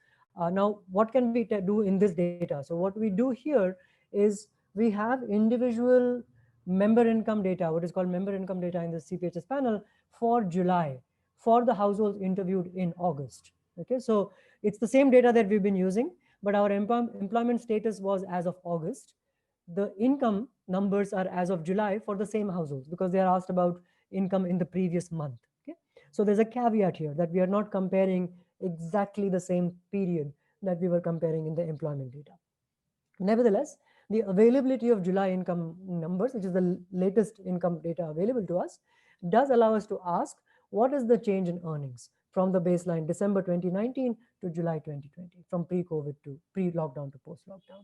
Now, what can we do in this data? So what we do here is we have individual member income data, what is called member income data in the CPHS panel for July, for the households interviewed in August. Okay, so it's the same data that we've been using, but our employment status was as of August. The income numbers are as of July for the same households because they are asked about income in the previous month. Okay, so there's a caveat here that we are not comparing exactly the same period that we were comparing in the employment data. Nevertheless, the availability of July income numbers, which is the latest income data available to us, does allow us to ask what is the change in earnings from the baseline December 2019 to July 2020, from pre-COVID to pre-lockdown to post-lockdown.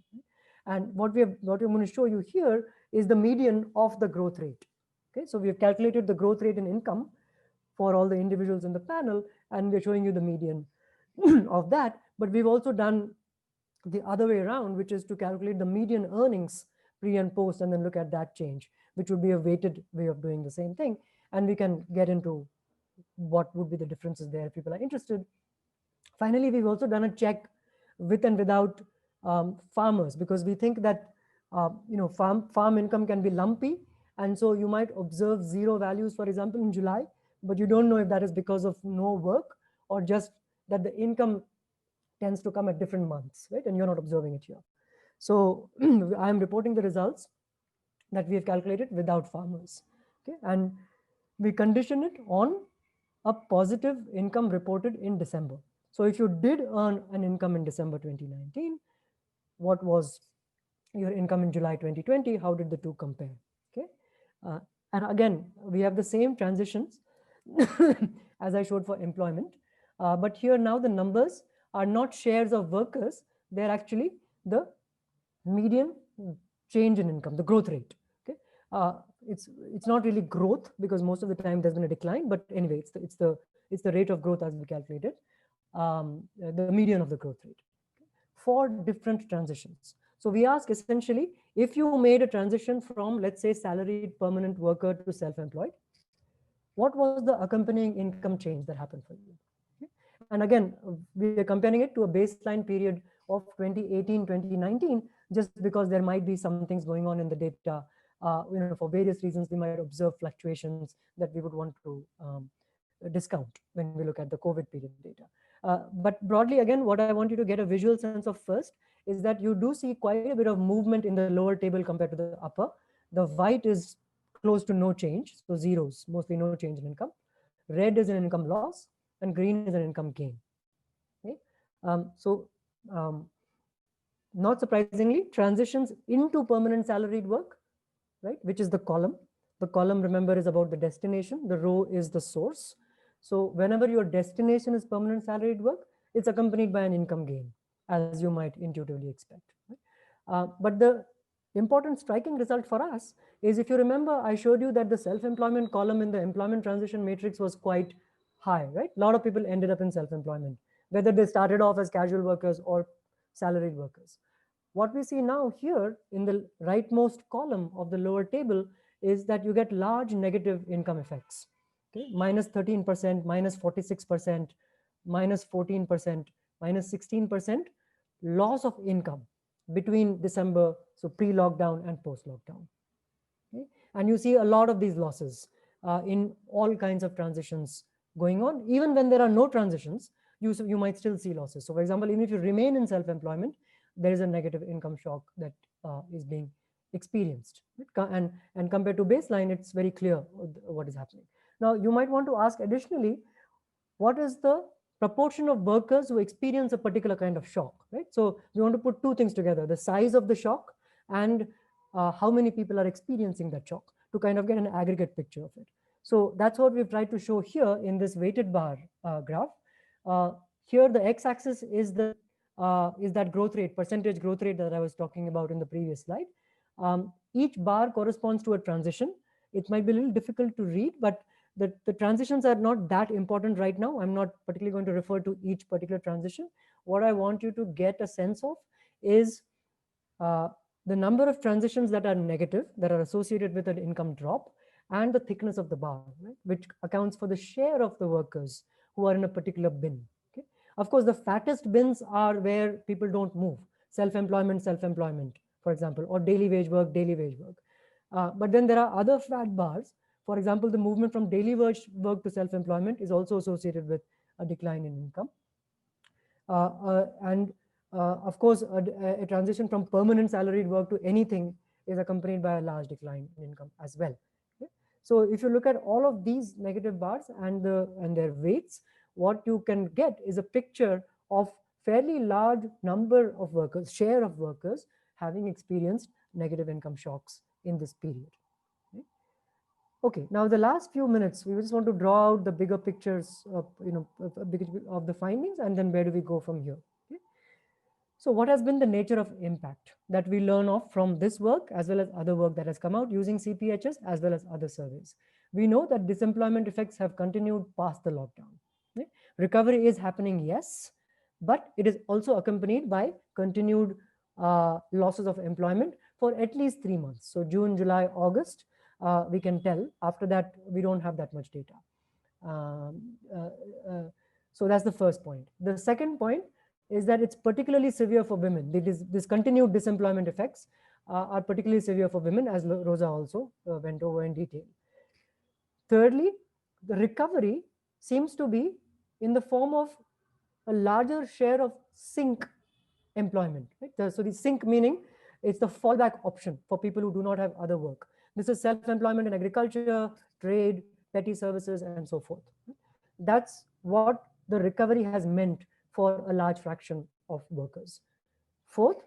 And what we're going to show you here is the median of the growth rate. Okay, so we have calculated the growth rate in income for all the individuals in the panel, and we're showing you the median of that. But we've also done the other way around, which is to calculate the median earnings pre and post, and then look at that change, which would be a weighted way of doing the same thing. And we can get into what would be the differences there if people are interested. Finally, we've also done a check with and without farmers, because we think that farm income can be lumpy, and so you might observe zero values, for example, in July, but you don't know if that is because of no work or just that the income tends to come at different months, right? And you're not observing it here. So I'm reporting the results that we have calculated without farmers. Okay, and we condition it on a positive income reported in December. So if you did earn an income in December 2019, what was your income in July 2020? How did the two compare? Okay, and again, we have the same transitions as I showed for employment, but here now the numbers are not shares of workers, they're actually the median change in income, the growth rate. Okay, it's not really growth because most of the time there's been a decline, but anyway, it's the rate of growth as we calculated, the median of the growth rate for different transitions. So we ask essentially, if you made a transition from, let's say, salaried permanent worker to self-employed, what was the accompanying income change that happened for you? Okay. And again, we are comparing it to a baseline period of 2018, 2019, just because there might be some things going on in the data. For various reasons, we might observe fluctuations that we would want to discount when we look at the COVID period data. But broadly, again, what I want you to get a visual sense of first is that you do see quite a bit of movement in the lower table compared to the upper. The white is close to no change, so zeros, mostly no change in income. Red is an income loss, and green is an income gain. Okay? Not surprisingly, transitions into permanent salaried work, right, which is the column. The column, remember, is about the destination. The row is the source. So whenever your destination is permanent salaried work, it's accompanied by an income gain, as you might intuitively expect. Right? But the important striking result for us is, if you remember, I showed you that the self-employment column in the employment transition matrix was quite high, right? A lot of people ended up in self-employment, whether they started off as casual workers or salaried workers. What we see now here in the rightmost column of the lower table is that you get large negative income effects. Okay? Minus 13%, minus 46%, minus 14%, minus 16% loss of income between December, so pre-lockdown and post-lockdown. Okay? And you see a lot of these losses in all kinds of transitions going on. Even when there are no transitions, you might still see losses. So for example, even if you remain in self-employment, there is a negative income shock that is being experienced. And compared to baseline, it's very clear what is happening. Now, you might want to ask additionally, what is the proportion of workers who experience a particular kind of shock, right? So we want to put two things together, the size of the shock and how many people are experiencing that shock, to kind of get an aggregate picture of it. So that's what we've tried to show here in this weighted bar graph. Here, the x-axis is that growth rate, percentage growth rate that I was talking about in the previous slide. Each bar corresponds to a transition. It might be a little difficult to read, but the transitions are not that important right now. I'm not particularly going to refer to each particular transition. What I want you to get a sense of is the number of transitions that are negative, that are associated with an income drop, and the thickness of the bar, right, which accounts for the share of the workers who are in a particular bin. Okay? Of course, the fattest bins are where people don't move. Self-employment, self-employment, for example, or daily wage work, daily wage work. But then there are other fat bars. For example, the movement from daily wage work to self-employment is also associated with a decline in income. And of course, a transition from permanent salaried work to anything is accompanied by a large decline in income as well. Okay? So if you look at all of these negative bars and their weights, what you can get is a picture of fairly large number of workers, share of workers having experienced negative income shocks in this period. Okay, now the last few minutes, we just want to draw out the bigger pictures of the findings, and then where do we go from here? Okay? So what has been the nature of impact that we learn of from this work as well as other work that has come out using CPHS as well as other surveys? We know that disemployment effects have continued past the lockdown. Okay? Recovery is happening, yes, but it is also accompanied by continued losses of employment for at least 3 months. So June, July, August, we can tell. After that, we don't have that much data. So that's the first point. The second point is that it's particularly severe for women. This continued disemployment effects are particularly severe for women, as Rosa also went over in detail. Thirdly, the recovery seems to be in the form of a larger share of sink employment. Right? So the sink meaning it's the fallback option for people who do not have other work. This is self-employment in agriculture, trade, petty services, and so forth. That's what the recovery has meant for a large fraction of workers. Fourth,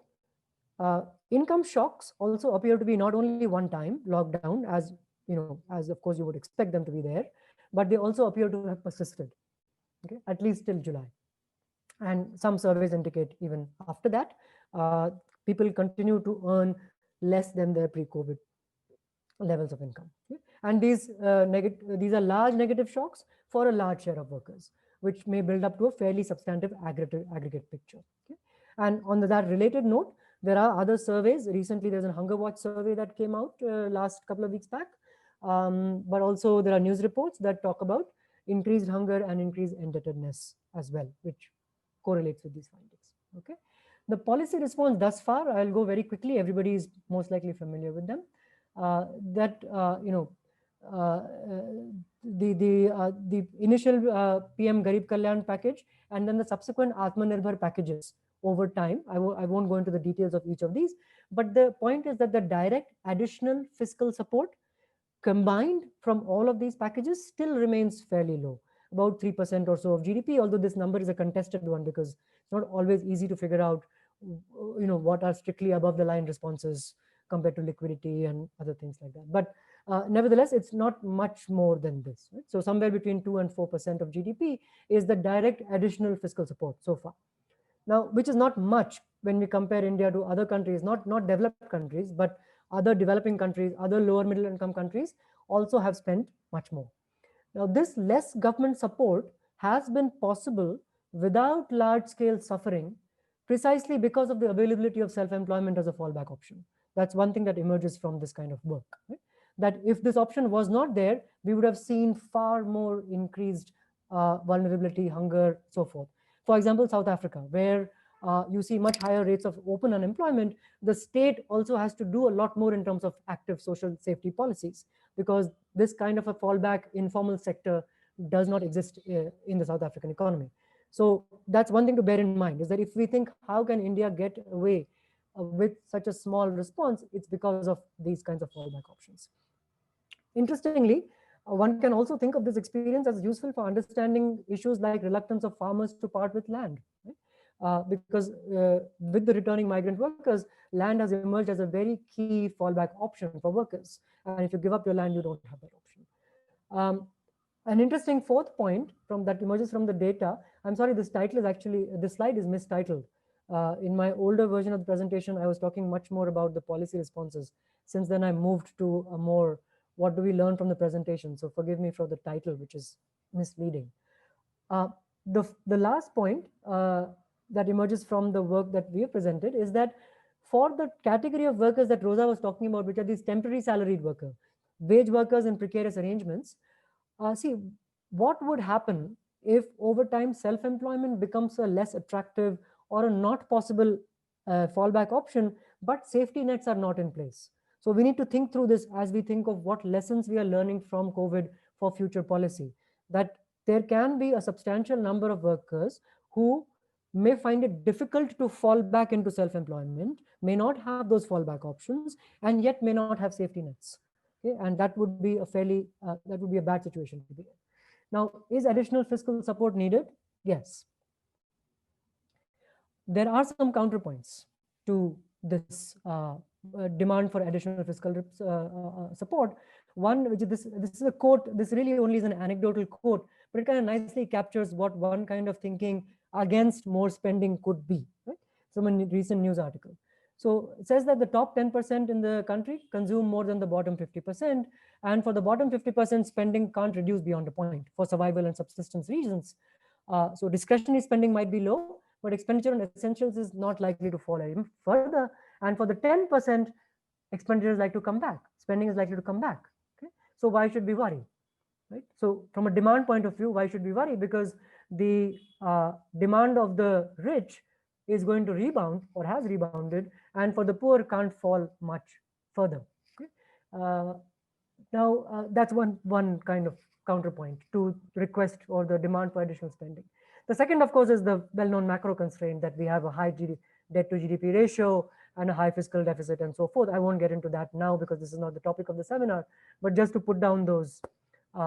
income shocks also appear to be not only one-time lockdown, as of course you would expect them to be there, but they also appear to have persisted, okay, at least till July. And some surveys indicate even after that, people continue to earn less than their pre-COVID levels of income. Okay? And these are large negative shocks for a large share of workers, which may build up to a fairly substantive aggregate picture. Okay? And on that related note, there are other surveys. Recently, there's a Hunger Watch survey that came out last couple of weeks back. But also there are news reports that talk about increased hunger and increased indebtedness as well, which correlates with these findings. Okay. The policy response thus far, I'll go very quickly. Everybody is most likely familiar with them. The initial PM Garib Kalyan package and then the subsequent Atmanirbhar packages over time. I won't go into the details of each of these, but the point is that the direct additional fiscal support combined from all of these packages still remains fairly low, about 3% or so of GDP, although this number is a contested one because it's not always easy to figure out what are strictly above the line responses compared to liquidity and other things like that. But nevertheless, it's not much more than this. Right? So somewhere between 2 and 4% of GDP is the direct additional fiscal support so far. Now, which is not much when we compare India to other countries, not developed countries, but other developing countries, other lower middle income countries also have spent much more. Now, this less government support has been possible without large scale suffering precisely because of the availability of self-employment as a fallback option. That's one thing that emerges from this kind of work. Right? That if this option was not there, we would have seen far more increased vulnerability, hunger, so forth. For example, South Africa, where you see much higher rates of open unemployment, the state also has to do a lot more in terms of active social safety policies, because this kind of a fallback informal sector does not exist in the South African economy. So that's one thing to bear in mind, is that if we think, how can India get away with such a small response, it's because of these kinds of fallback options. Interestingly, one can also think of this experience as useful for understanding issues like reluctance of farmers to part with land. Right? Because with the returning migrant workers, land has emerged as a very key fallback option for workers. And if you give up your land, you don't have that option. An interesting fourth point that emerges from the data, I'm sorry, this slide is mistitled. In my older version of the presentation, I was talking much more about the policy responses. Since then, I moved to a more, what do we learn from the presentation? So forgive me for the title, which is misleading. The last point that emerges from the work that we have presented is that for the category of workers that Rosa was talking about, which are these temporary salaried workers, wage workers in precarious arrangements. See, what would happen if over time self-employment becomes a less attractive or a not possible fallback option, but safety nets are not in place? So we need to think through this as we think of what lessons we are learning from COVID for future policy, that there can be a substantial number of workers who may find it difficult to fall back into self-employment, may not have those fallback options, and yet may not have safety nets. Okay? And that would be a that would be a bad situation to be in. Now, is additional fiscal support needed? Yes. There are some counterpoints to this demand for additional fiscal support. One, which is this is a quote, this really only is an anecdotal quote, but it kind of nicely captures what one kind of thinking against more spending could be, right? From a recent news article. So it says that the top 10% in the country consume more than the bottom 50%. And for the bottom 50%, spending can't reduce beyond a point for survival and subsistence reasons. So discretionary spending might be low, but expenditure on essentials is not likely to fall even further. And for the 10%, expenditure is likely to come back. Spending is likely to come back. Okay? So why should we worry? Right? So from a demand point of view, why should we worry? Because the demand of the rich is going to rebound or has rebounded, and for the poor can't fall much further. Okay? Now, that's one kind of counterpoint to request or the demand for additional spending. The second, of course, is the well-known macro constraint that we have a high debt to GDP ratio and a high fiscal deficit and so forth. I won't get into that now because this is not the topic of the seminar, but just to put down those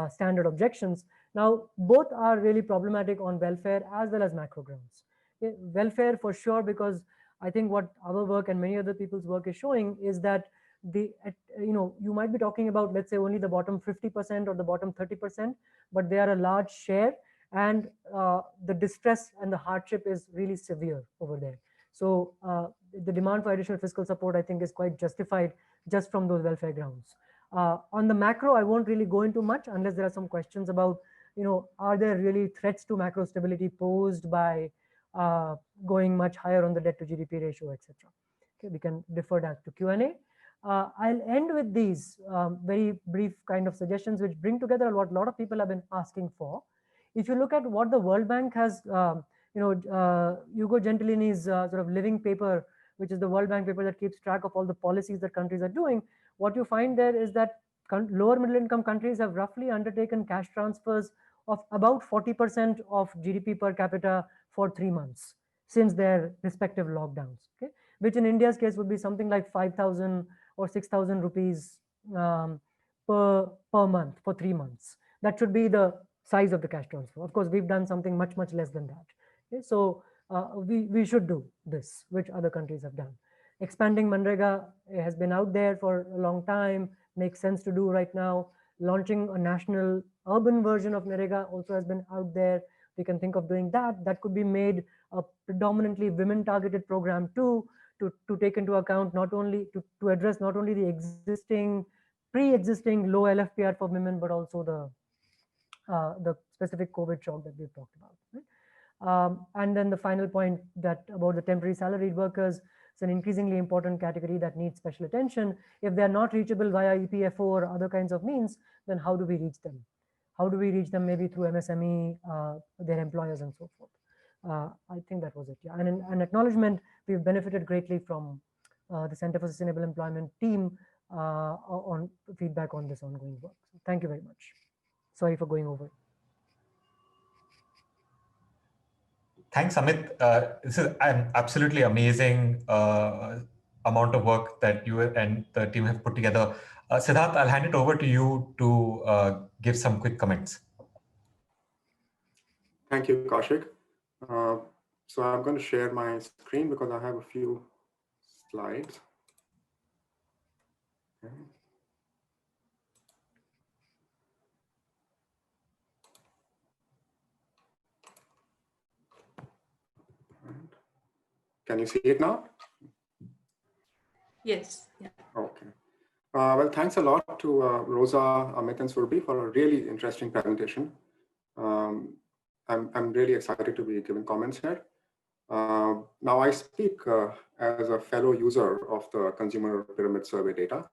standard objections. Now, both are really problematic on welfare as well as macro grounds. Okay? Welfare for sure, because I think what our work and many other people's work is showing is that you might be talking about, let's say, only the bottom 50% or the bottom 30%, but they are a large share, and the distress and the hardship is really severe over there. So the demand for additional fiscal support, I think, is quite justified just from those welfare grounds. On the macro, I won't really go into much unless there are some questions about, are there really threats to macro stability posed by going much higher on the debt to GDP ratio, etc. Okay, we can defer that to Q&A. I'll end with these very brief kind of suggestions which bring together what a lot of people have been asking for. If you look at what the World Bank has, Hugo Gentilini's sort of living paper, which is the World Bank paper that keeps track of all the policies that countries are doing, what you find there is that lower middle income countries have roughly undertaken cash transfers of about 40% of GDP per capita for 3 months since their respective lockdowns, okay? Which in India's case would be something like 5,000 or 6,000 rupees per month for 3 months. That should be the size of the cash transfer. Of course, we've done something much, much less than that. Okay? So we should do this, which other countries have done. Expanding Manrega has been out there for a long time, makes sense to do right now. Launching a national urban version of Manrega also has been out there. We can think of doing that. That could be made a predominantly women-targeted program too, to take into account not only to address not only the pre-existing low LFPR for women, but also the specific COVID shock that we've talked about. Right? And then the final point that about the temporary salaried workers, it's an increasingly important category that needs special attention. If they're not reachable via EPFO or other kinds of means, then how do we reach them? How do we reach them? Maybe through MSME, their employers and so forth. I think that was it. Yeah. And an acknowledgement, we've benefited greatly from the Center for Sustainable Employment team on feedback on this ongoing work. So thank you very much. Sorry for going over. Thanks, Amit. This is an absolutely amazing amount of work that you and the team have put together. Siddharth, I'll hand it over to you to give some quick comments. Thank you, Kaushik. So I'm going to share my screen because I have a few slides. Okay. Can you see it now? Yes. Yeah. Okay. Well, thanks a lot to Rosa, Amit, and Surbhi for a really interesting presentation. I'm really excited to be giving comments here. Now I speak as a fellow user of the Consumer Pyramid Survey data,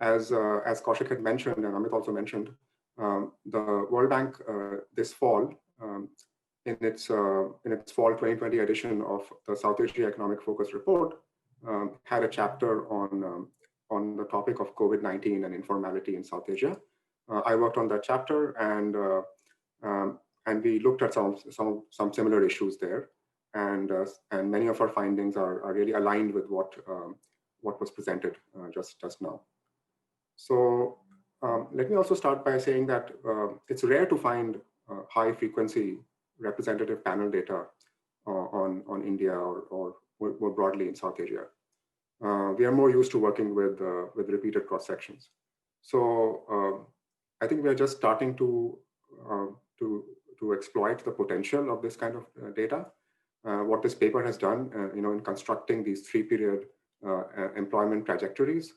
as Kaushik had mentioned, and Amit also mentioned, the World Bank this fall, in its fall 2020 edition of the South Asia Economic Focus Report, had a chapter on the topic of COVID-19 and informality in South Asia. I worked on that chapter, and we looked at some similar issues there, and many of our findings are really aligned with what was presented just now. So let me also start by saying that it's rare to find high frequency representative panel data on India or more broadly in South Asia. We are more used to working with repeated cross sections. So I think we are just starting to exploit the potential of this kind of data. What this paper has done, in constructing these 3-period employment trajectories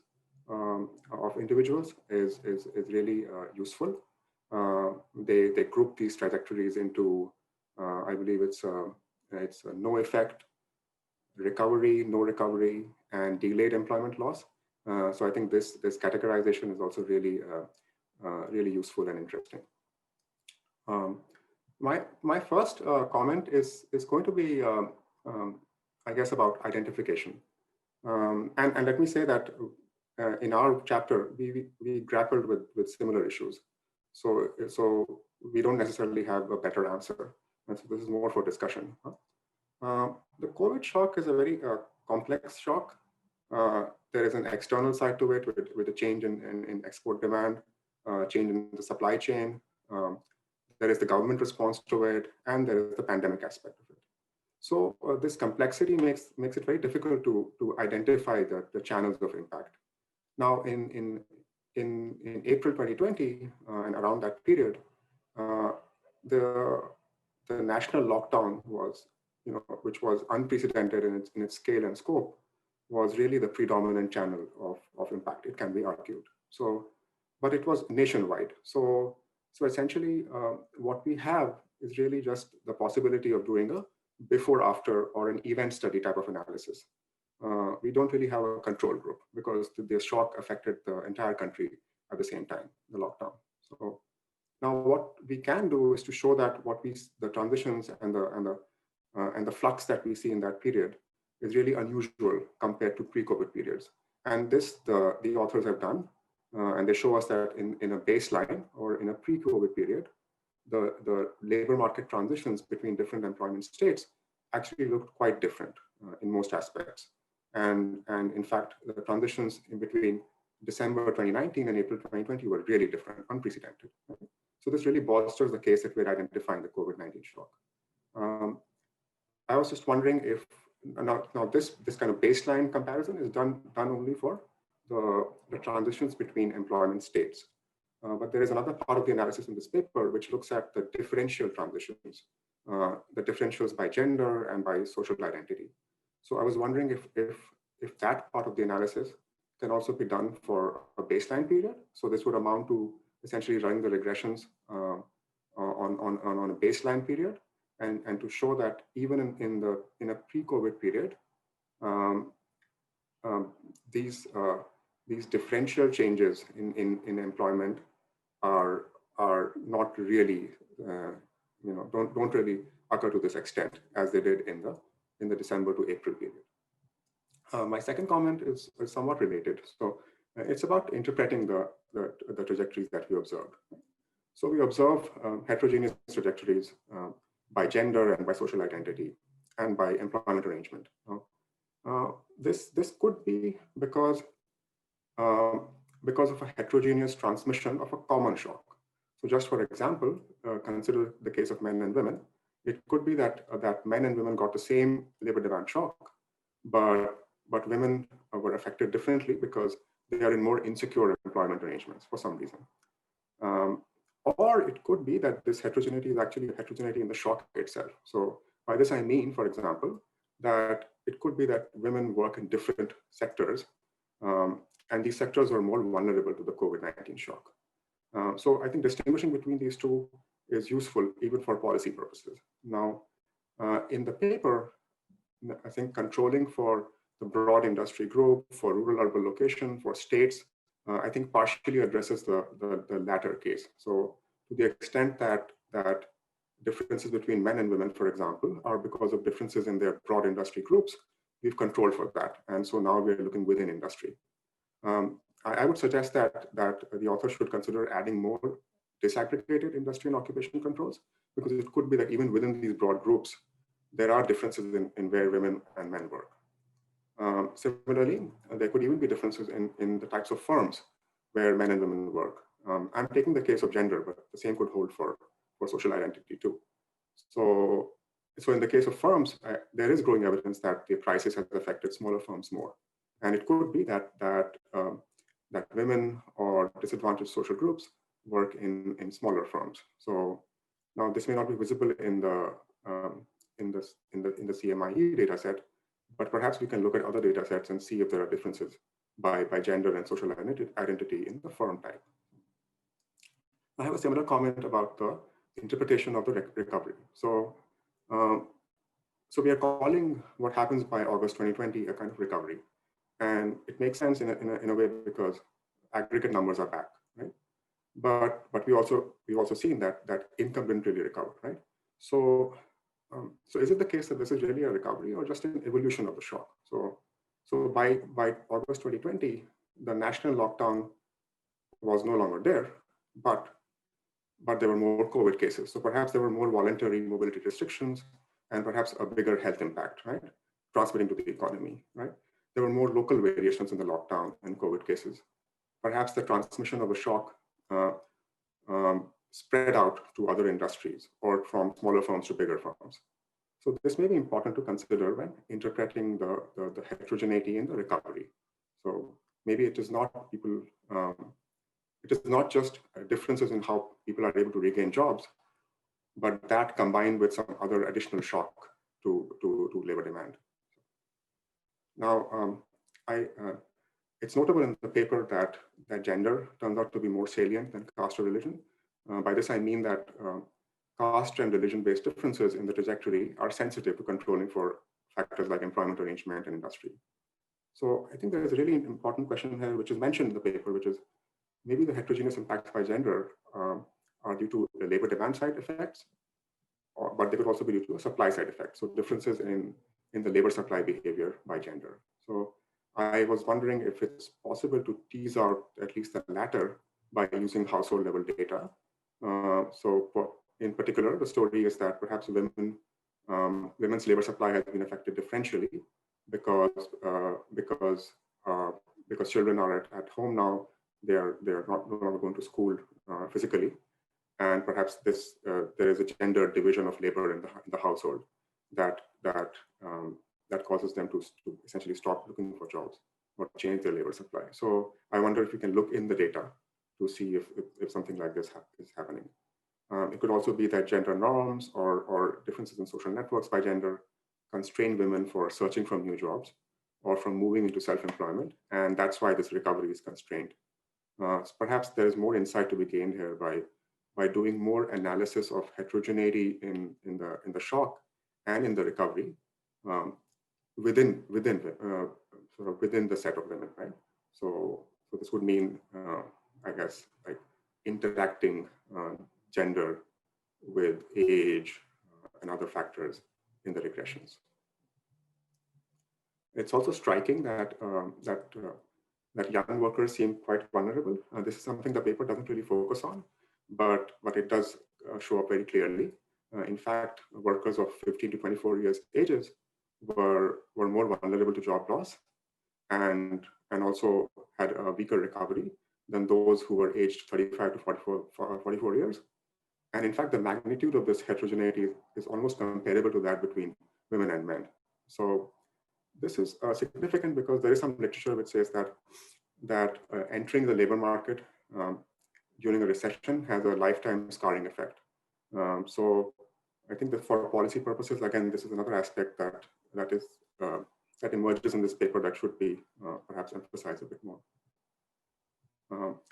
of individuals is really useful. They group these trajectories into, I believe it's no effect, recovery, no recovery, and delayed employment loss. So I think this categorization is also really really useful and interesting. My first comment is going to be, I guess, about identification. And let me say that in our chapter, we grappled with similar issues. So we don't necessarily have a better answer. And so this is more for discussion. The COVID shock is a very complex shock. There is an external side to it with a change in export demand, change in the supply chain. There is the government response to it, and there is the pandemic aspect of it. So this complexity makes it very difficult to identify the channels of impact. Now, in April 2020 and around that period, the national lockdown was, which was unprecedented in its scale and scope, was really the predominant channel of impact. It can be argued. So, but it was nationwide. So essentially, what we have is really just the possibility of doing a before, after, or an event study type of analysis. We don't really have a control group because the shock affected the entire country at the same time, the lockdown. So now what we can do is to show that the transitions and the flux that we see in that period is really unusual compared to pre-COVID periods. And this the authors have done, and they show us that in a baseline or in a pre-COVID period, the labor market transitions between different employment states actually looked quite different in most aspects. And in fact, the transitions in between December 2019 and April 2020 were really different, unprecedented. Right? So this really bolsters the case that we're identifying the COVID-19 shock. I was just wondering if now this kind of baseline comparison is done only for the transitions between employment states. But there is another part of the analysis in this paper which looks at the differential transitions, the differentials by gender and by social identity. So I was wondering if that part of the analysis can also be done for a baseline period. So this would amount to essentially running the regressions on a baseline period, and to show that even in a pre-COVID period, these differential changes in employment are not really don't really occur to this extent as they did in the December to April period. My second comment is somewhat related. So it's about interpreting the trajectories that we observed. So we observe heterogeneous trajectories by gender and by social identity and by employment arrangement. This could be because of a heterogeneous transmission of a common shock. So just for example, consider the case of men and women. It could be that men and women got the same labor demand shock, but women were affected differently because they are in more insecure employment arrangements for some reason. Or it could be that this heterogeneity is actually a heterogeneity in the shock itself. So by this I mean, for example, that it could be that women work in different sectors, and these sectors are more vulnerable to the COVID-19 shock. So I think distinguishing between these two is useful even for policy purposes. Now, in the paper, I think controlling for the broad industry group, for rural urban location, for states, I think partially addresses the latter case. So to the extent that differences between men and women, for example, are because of differences in their broad industry groups, we've controlled for that. And so now we're looking within industry. I would suggest that the author should consider adding more disaggregated industry and occupation controls, because it could be that even within these broad groups, there are differences in where women and men work. Similarly, there could even be differences in the types of firms where men and women work. I'm taking the case of gender, but the same could hold for social identity too. So in the case of firms, there is growing evidence that the crisis has affected smaller firms more. And it could be that women or disadvantaged social groups work in smaller firms. So now this may not be visible in the CMIE data set, but perhaps we can look at other data sets and see if there are differences by gender and social identity in the firm type. I have a similar comment about the interpretation of the recovery. So we are calling what happens by August 2020 a kind of recovery. And it makes sense in a way because aggregate numbers are back, right? But we've also seen that income didn't really recover, right? So is it the case that this is really a recovery or just an evolution of the shock? So by August 2020, the national lockdown was no longer there, but there were more COVID cases. So perhaps there were more voluntary mobility restrictions and perhaps a bigger health impact, right? Transmitting to the economy, right? There were more local variations in the lockdown and COVID cases. Perhaps the transmission of the shock spread out to other industries or from smaller firms to bigger firms. So this may be important to consider when interpreting the heterogeneity in the recovery. So maybe it is not people, it is not just differences in how people are able to regain jobs, but that combined with some other additional shock to labor demand. Now, it's notable in the paper that gender turns out to be more salient than caste or religion. By this, I mean that caste and religion-based differences in the trajectory are sensitive to controlling for factors like employment arrangement and industry. So I think there is a really important question here, which is mentioned in the paper, which is maybe the heterogeneous impacts by gender are due to the labor demand side effects, but they could also be due to a supply side effect. So differences in the labor supply behavior by gender. So I was wondering if it's possible to tease out at least the latter by using household level data. In particular, the story is that perhaps women's labor supply has been affected differentially because children are at home now. They're no longer going to school physically, and perhaps there is a gender division of labor in the household that causes them to essentially stop looking for jobs or change their labor supply. So I wonder if you can look in the data to see if something like this is happening. It could also be that gender norms or differences in social networks by gender constrain women for searching for new jobs or from moving into self-employment, and that's why this recovery is constrained. So perhaps there is more insight to be gained here by doing more analysis of heterogeneity in the shock and in the recovery within the set of women, right? So this would mean, I guess, like interacting gender with age and other factors in the regressions. It's also striking that young workers seem quite vulnerable. This is something the paper doesn't really focus on, but it does show up very clearly. In fact, workers of 15 to 24 years ages were more vulnerable to job loss and also had a weaker recovery than those who were aged 35 to 44 years. And in fact, the magnitude of this heterogeneity is almost comparable to that between women and men. So this is significant because there is some literature which says that entering the labor market during a recession has a lifetime scarring effect. So I think that for policy purposes, again, this is another aspect that emerges in this paper that should be perhaps emphasized a bit more.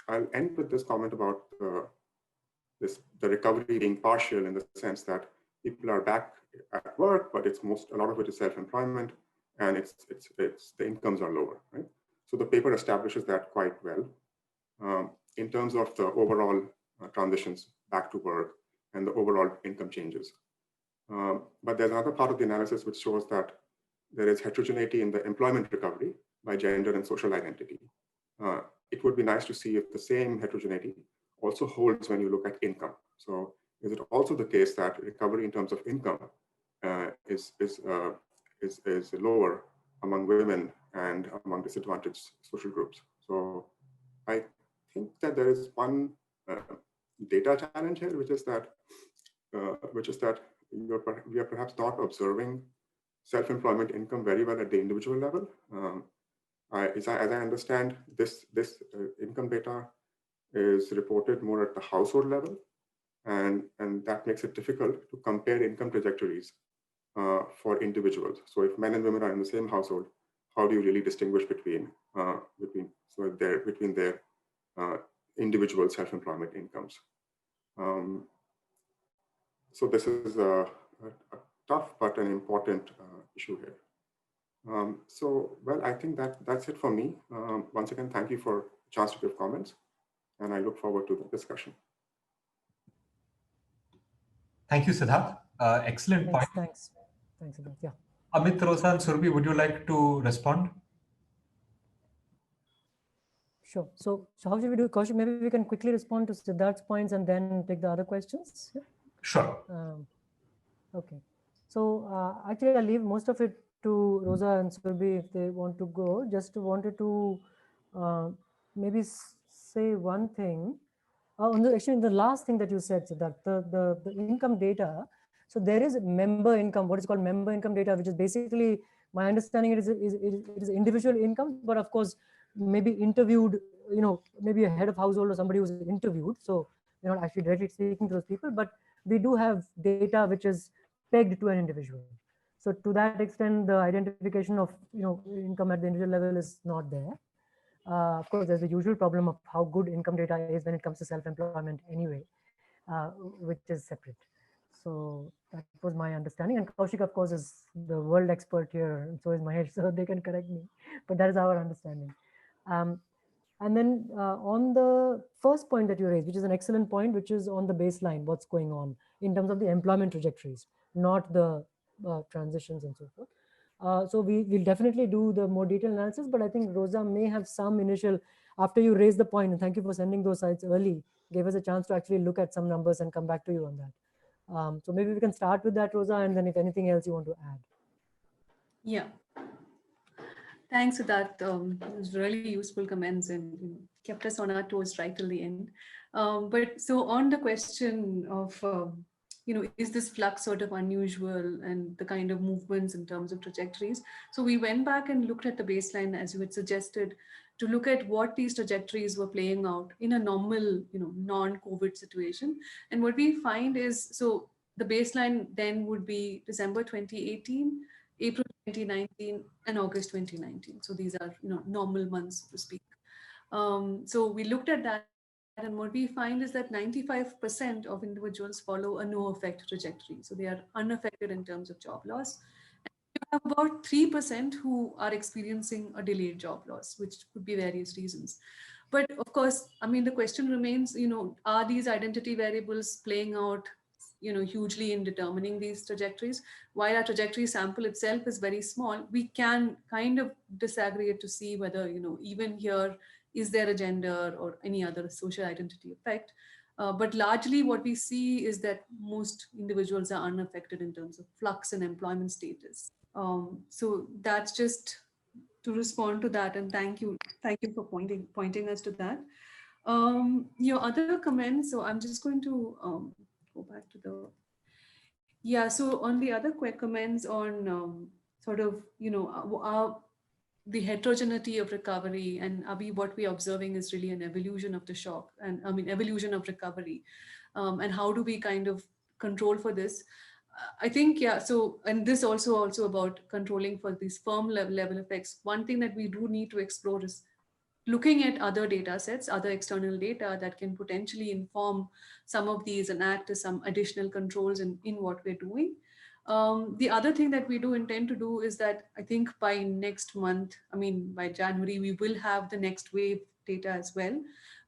I'll end with this comment about the recovery being partial in the sense that people are back at work, but a lot of it is self-employment, and the incomes are lower, right? So the paper establishes that quite well. in terms of the overall transitions back to work and the overall income changes. But there's another part of the analysis which shows that there is heterogeneity in the employment recovery by gender and social identity. It would be nice to see if the same heterogeneity also holds when you look at income. So is it also the case that recovery in terms of income is lower among women and among disadvantaged social groups? So I think that there is one data challenge here, which is that we are perhaps not observing self-employment income very well at the individual level. As I understand, this income data is reported more at the household level, and that makes it difficult to compare income trajectories for individuals. So if men and women are in the same household, how do you really distinguish between their individual self-employment incomes? So this is a tough but an important issue here. So, well, I think that's it for me. Once again, thank you for a chance to give comments, and I look forward to the discussion. Thank you, Siddharth. Excellent point. Thanks, Siddharth. Yeah. Amit, Rosa, and Surbhi, would you like to respond? Sure. So how should we do, Kaushik? Maybe we can quickly respond to Siddharth's points and then take the other questions. Yeah? Sure. Okay. So actually, I'll leave most of it to Rosa and Surbhi if they want to go. Just wanted to maybe say one thing. Actually, the last thing that you said, Siddharth, the income data. So there is member income, what is called member income data, which is basically, my understanding it is individual income, but of course, maybe interviewed, maybe a head of household or somebody who's interviewed. So you're not actually directly speaking to those people, but we do have data which is pegged to an individual. So to that extent, the identification of income at the individual level is not there. Of course, there's the usual problem of how good income data is when it comes to self-employment anyway, which is separate. So that was my understanding. And Kaushik, of course, is the world expert here, and so is Mahesh, so they can correct me. But that is our understanding. And then on the first point that you raised, which is an excellent point, which is on the baseline, what's going on in terms of the employment trajectories, not the transitions and so forth. So we'll definitely do the more detailed analysis, but I think Rosa may have some initial, after you raised the point, and thank you for sending those sites early, gave us a chance to actually look at some numbers and come back to you on that. So maybe we can start with that, Rosa, and then if anything else you want to add. Yeah. Thanks, Siddharth. It was really useful comments and kept us on our toes right till the end. But so on the question of, is this flux sort of unusual and the kind of movements in terms of trajectories? So we went back and looked at the baseline, as you had suggested, to look at what these trajectories were playing out in a normal, non-COVID situation. And what we find is, so the baseline then would be December 2018, April 2019, and August 2019. So these are normal months, so to speak. So we looked at that, and what we find is that 95% of individuals follow a no effect trajectory. So they are unaffected in terms of job loss. And you have about 3% who are experiencing a delayed job loss, which could be various reasons. But of course, I mean, the question remains, are these identity variables playing out hugely in determining these trajectories? While our trajectory sample itself is very small, we can kind of disaggregate to see whether, even here, is there a gender or any other social identity effect? But largely what we see is that most individuals are unaffected in terms of flux and employment status. So that's just to respond to that, and thank you for pointing us to that. Your other comments, so I'm just going to go back to so on the other comments on sort of, the heterogeneity of recovery, and what we're observing is really an evolution of the shock, and evolution of recovery, and how do we kind of control for this? I think, so, and this also about controlling for these firm level effects. One thing that we do need to explore is looking at other data sets, other external data that can potentially inform some of these and act as some additional controls in what we're doing. The other thing that we do intend to do is that I think by next month, by January, we will have the next wave data as well,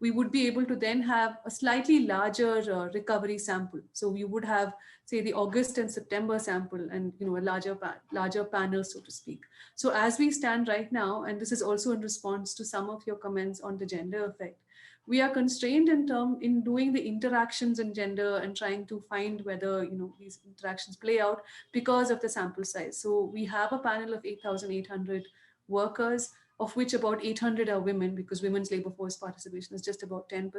we would be able to then have a slightly larger recovery sample. So we would have, say, the August and September sample, and a larger panel, so to speak. So as we stand right now, and this is also in response to some of your comments on the gender effect, we are constrained in doing the interactions in gender and trying to find whether these interactions play out because of the sample size. So we have a panel of 8,800 workers, of which about 800 are women, because women's labor force participation is just about 10%.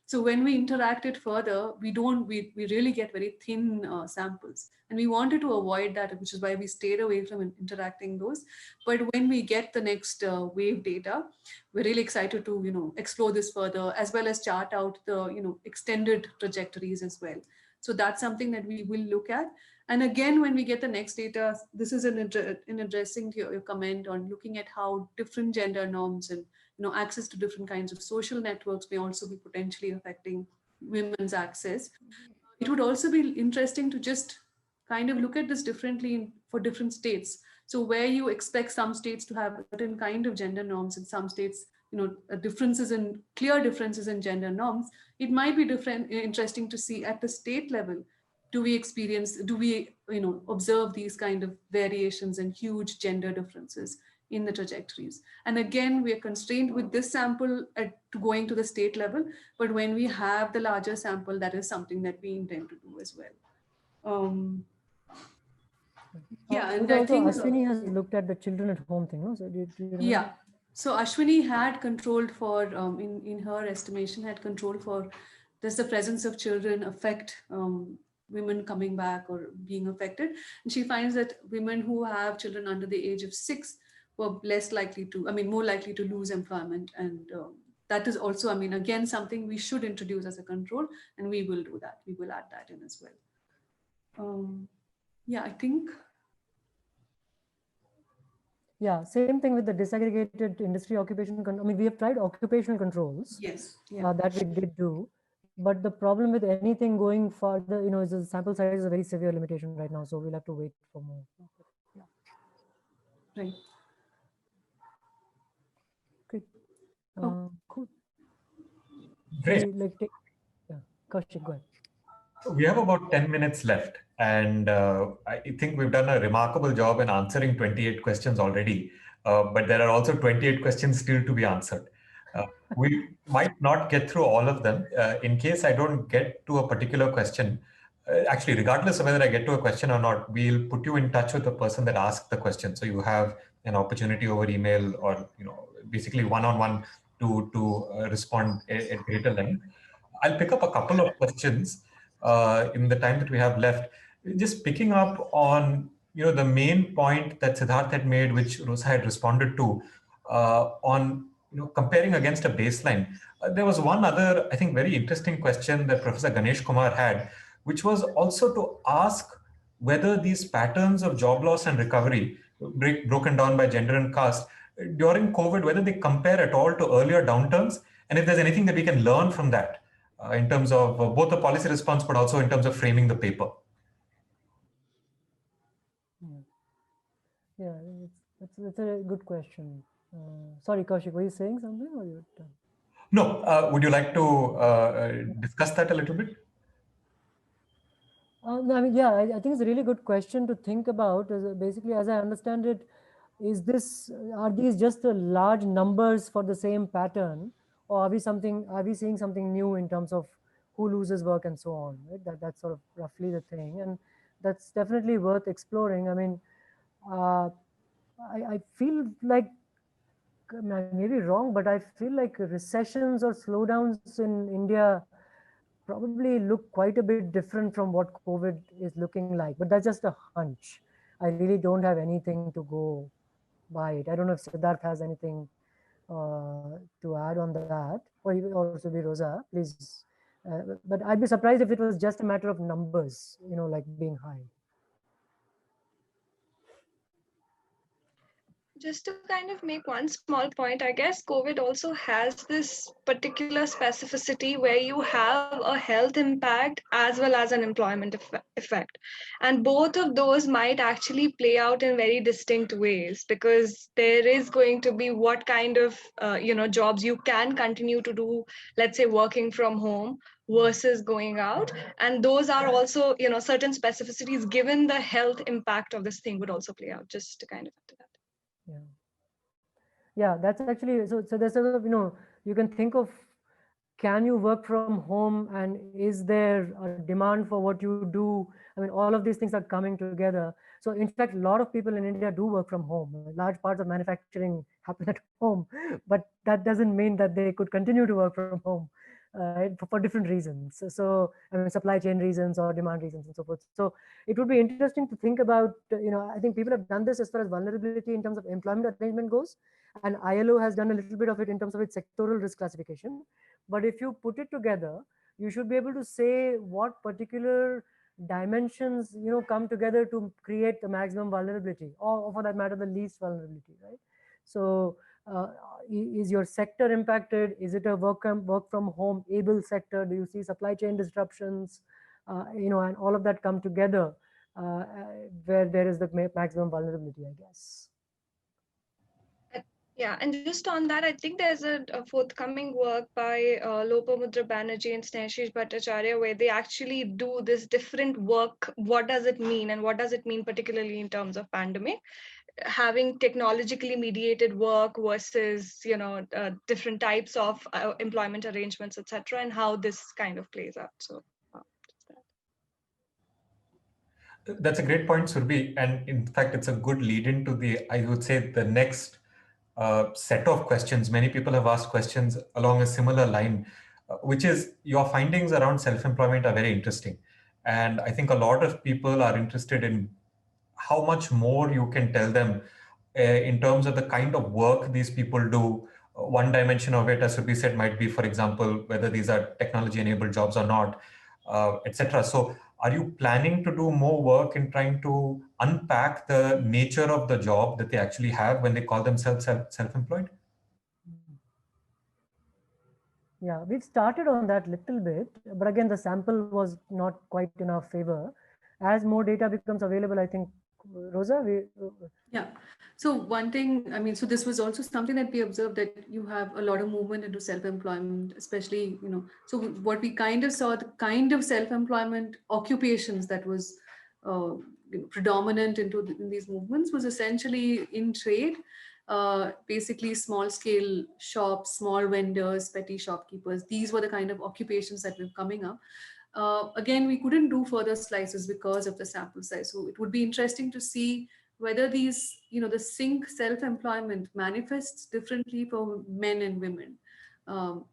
So when we interact it further, we really get very thin samples. And we wanted to avoid that, which is why we stayed away from interacting those. But when we get the next wave data, we're really excited to explore this further, as well as chart out the extended trajectories as well. So that's something that we will look at. And again, when we get the next data, this is in addressing your comment on looking at how different gender norms and access to different kinds of social networks may also be potentially affecting women's access. It would also be interesting to just kind of look at this differently for different states. So where you expect some states to have a certain kind of gender norms, and some states, clear differences in gender norms, it might be interesting to see at the state level, do we observe these kind of variations and huge gender differences in the trajectories. And again, we are constrained with this sample to going to the state level, but when we have the larger sample, that is something that we intend to do as well. Yeah, and I think Ashwini has looked at the children at home thing, no? So do you remember? Yeah, so Ashwini had controlled for, in her estimation, had controlled for, does the presence of children affect women coming back or being affected? And she finds that women who have children under the age of 6 were more likely to lose employment. And that is also, again, something we should introduce as a control, and we will do that. We will add that in as well. Yeah, I think. Yeah, same thing with the disaggregated industry occupation. We have tried occupational controls. Yes. Yeah. That we did do. But the problem with anything going further, is the sample size is a very severe limitation right now. So we'll have to wait for more. Yeah. Right. Okay. Cool. Great. Kaushik, go ahead. We have about 10 minutes left, and I think we've done a remarkable job in answering 28 questions already, but there are also 28 questions still to be answered. We might not get through all of them. In case I don't get to a particular question, actually, regardless of whether I get to a question or not, we'll put you in touch with the person that asked the question. So you have an opportunity over email or basically one-on-one to respond at greater length. I'll pick up a couple of questions in the time that we have left. Just picking up on the main point that Siddharth had made, which Rosa had responded to, on comparing against a baseline. There was one other, I think, very interesting question that Professor Ganesh Kumar had, which was also to ask whether these patterns of job loss and recovery, broken down by gender and caste, during COVID, whether they compare at all to earlier downturns, and if there's anything that we can learn from that in terms of both the policy response, but also in terms of framing the paper. Yeah, it's a good question. Sorry, Kaushik, were you saying something or you? No, would you like to discuss that a little bit? No, I think it's a really good question to think about. Basically, as I understand it, are these just the large numbers for the same pattern, or are we seeing something new in terms of who loses work and so on? Right? That's sort of roughly the thing, and that's definitely worth exploring. I feel like, I may be wrong, but I feel like recessions or slowdowns in India probably look quite a bit different from what COVID is looking like. But that's just a hunch. I really don't have anything to go by it. I don't know if Siddharth has anything to add on that, or also be Rosa, please. But I'd be surprised if it was just a matter of numbers, like being high. Just to kind of make one small point, I guess COVID also has this particular specificity where you have a health impact as well as an employment effect. And both of those might actually play out in very distinct ways, because there is going to be what kind of jobs you can continue to do, let's say working from home versus going out. And those are also, certain specificities given the health impact of this thing would also play out, just to kind of add to that. Yeah, that's actually, so there's sort of, you can think of, can you work from home, and is there a demand for what you do? I mean, all of these things are coming together. So in fact, a lot of people in India do work from home. Large parts of manufacturing happen at home, but that doesn't mean that they could continue to work from home. For different reasons. So I mean, supply chain reasons or demand reasons and so forth. So it would be interesting to think about, I think people have done this as far as vulnerability in terms of employment arrangement goes. And ILO has done a little bit of it in terms of its sectoral risk classification. But if you put it together, you should be able to say what particular dimensions, come together to create the maximum vulnerability, or for that matter, the least vulnerability, right? So is your sector impacted? Is it a work from home able sector? Do you see supply chain disruptions? And all of that come together where there is the maximum vulnerability, I guess. Yeah, and just on that, I think there's a forthcoming work by Lopamudra Banerjee and Sneshish Bhattacharya, where they actually do this different work. What does it mean, and what does it mean particularly in terms of pandemic? Having technologically mediated work versus different types of employment arrangements, etc., and how this kind of plays out. So that's a great point, Surbhi, and in fact it's a good lead into I would say, the next set of questions. Many people have asked questions along a similar line, which is, your findings around self-employment are very interesting, and I think a lot of people are interested in how much more you can tell them in terms of the kind of work these people do. One dimension of it, as Surbhi said, might be, for example, whether these are technology-enabled jobs or not, etc. So are you planning to do more work in trying to unpack the nature of the job that they actually have when they call themselves self-employed? Yeah, we've started on that little bit, but again, the sample was not quite in our favor. As more data becomes available, I think, Rosa, Yeah. So one thing, I mean, so this was also something that we observed, that you have a lot of movement into self-employment, especially, so what we kind of saw, the kind of self-employment occupations that was predominant in these movements was essentially in trade, basically small scale shops, small vendors, petty shopkeepers. These were the kind of occupations that were coming up. Again, we couldn't do further slices because of the sample size. So it would be interesting to see whether these, the sync self-employment manifests differently for men and women.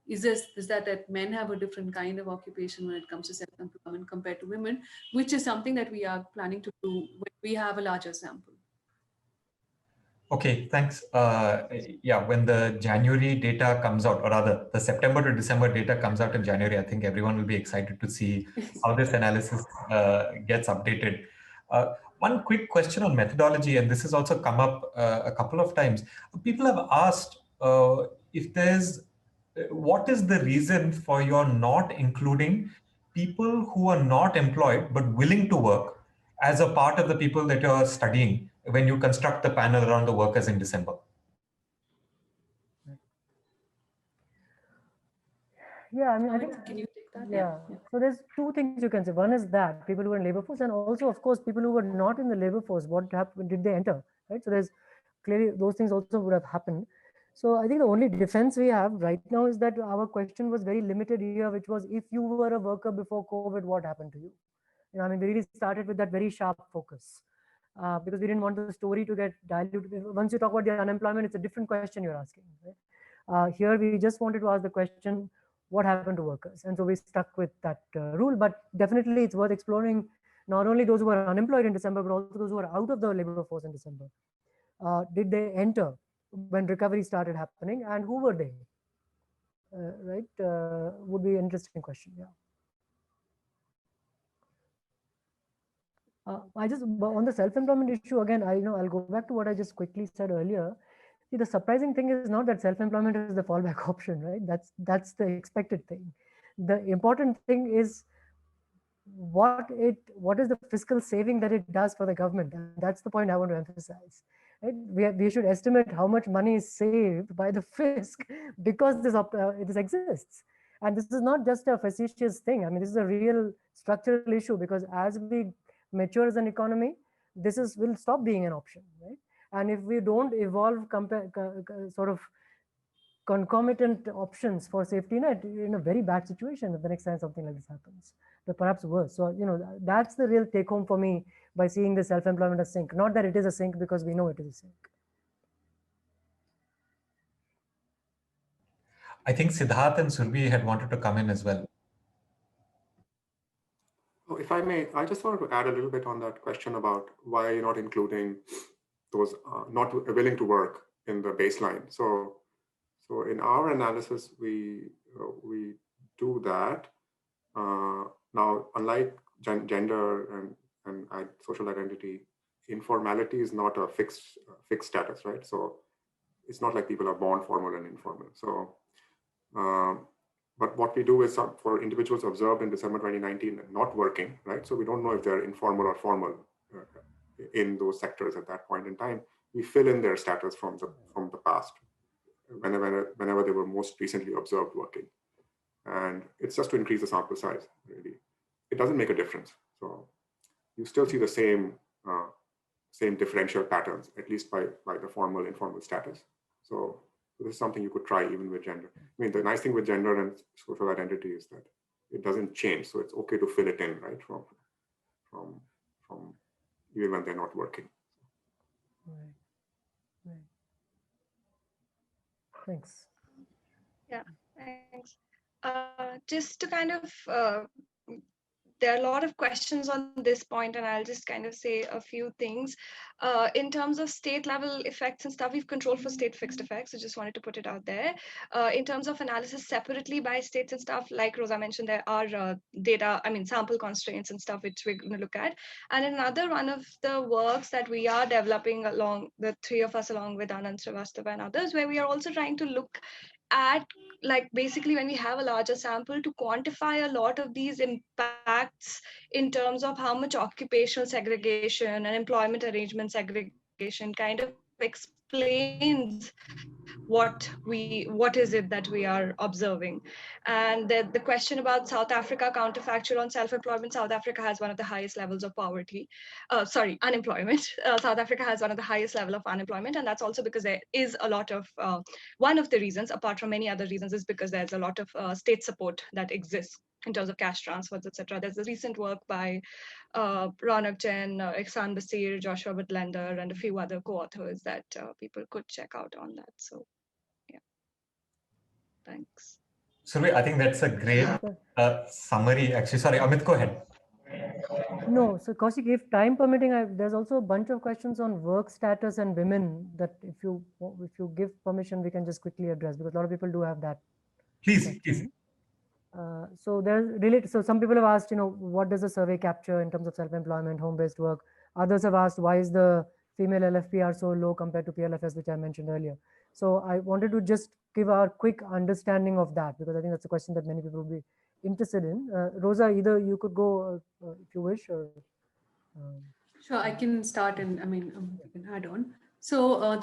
Is that men have a different kind of occupation when it comes to self-employment compared to women, which is something that we are planning to do when we have a larger sample. Okay, thanks. Yeah, when the January data comes out, or rather the September to December data comes out in January, I think everyone will be excited to see how this analysis gets updated. One quick question on methodology, and this has also come up a couple of times. People have asked what is the reason for your not including people who are not employed but willing to work as a part of the people that you're studying when you construct the panel around the workers in December? Yeah, I mean, I think, can you take that? Yeah. So there's two things you can say. One is that people who are in labor force, and also, of course, people who were not in the labor force, what happened, did they enter, right? So there's clearly, those things also would have happened. So I think the only defense we have right now is that our question was very limited here, which was, if you were a worker before COVID, what happened to you? I mean, we really started with that very sharp focus because we didn't want the story to get diluted. Once you talk about the unemployment, it's a different question you're asking, right? Here, we just wanted to ask the question, what happened to workers? And so we stuck with that rule, but definitely it's worth exploring not only those who are unemployed in December, but also those who are out of the labor force in December. Did they enter when recovery started happening, and who were they? Right? Would be an interesting question. Yeah. I just, on the self-employment issue again, I'll go back to what I just quickly said earlier. See, the surprising thing is not that self-employment is the fallback option, right? That's the expected thing. The important thing is what is the fiscal saving that it does for the government, and that's the point I want to emphasize. Right? We should estimate how much money is saved by the fisc because this exists, and this is not just a facetious thing. I mean, this is a real structural issue, because as we mature as an economy, will stop being an option, right? And if we don't evolve sort of concomitant options for safety net, in a very bad situation the next time something like this happens, but perhaps worse. So, that's the real take home for me by seeing the self-employment as sink. Not that it is a sink, because we know it is a sink. I think Siddharth and Surbhi had wanted to come in as well. Oh, if I may, I just wanted to add a little bit on that question about why you're not including those not willing to work in the baseline. So in our analysis, we do that. Now, unlike gender and social identity, informality is not a fixed status, right? So it's not like people are born formal and informal. So, but what we do is for individuals observed in December 2019 not working, right? So we don't know if they're informal or formal in those sectors at that point in time. We fill in their status from the past, whenever they were most recently observed working. And it's just to increase the sample size, really. It doesn't make a difference. So you still see the same differential patterns, at least by the formal, informal status. So this is something you could try even with gender. I mean, the nice thing with gender and social identity is that it doesn't change. So it's okay to fill it in, right, from even when they're not working. Right. Thanks. Yeah, thanks. Just to kind of, there are a lot of questions on this point, and I'll just kind of say a few things. In terms of state level effects and stuff, we've controlled for state fixed effects. I just wanted to put it out there. In terms of analysis separately by states and stuff, like Rosa mentioned, there are sample constraints and stuff which we're going to look at. And another one of the works that we are developing along, the three of us along with Anand Srivastava and others, where we are also trying to look at, like, basically when we have a larger sample, to quantify a lot of these impacts in terms of how much occupational segregation and employment arrangement segregation kind of explains what is it that we are observing. And the question about South Africa, counterfactual on self-employment, South Africa has one of the highest levels of unemployment. South Africa has one of the highest level of unemployment, and that's also because there is a lot of one of the reasons, apart from many other reasons, is because there's a lot of state support that exists in terms of cash transfers, etc. There's a recent work by Ronak Jain, Ihsan Basir, Joshua Butlander, and a few other co-authors that people could check out on that. So, yeah, thanks. Surbhi, I think that's a great summary. Actually, sorry, Amit, go ahead. No, so Kaushik, if time permitting, there's also a bunch of questions on work status and women that if you give permission, we can just quickly address, because a lot of people do have that. Please. So so some people have asked, what does the survey capture in terms of self-employment, home-based work? Others have asked, why is the female LFPR so low compared to PLFS, which I mentioned earlier? So I wanted to just give our quick understanding of that, because I think that's a question that many people will be interested in. Rosa, either you could go if you wish, or sure, I can start, and you can add on. So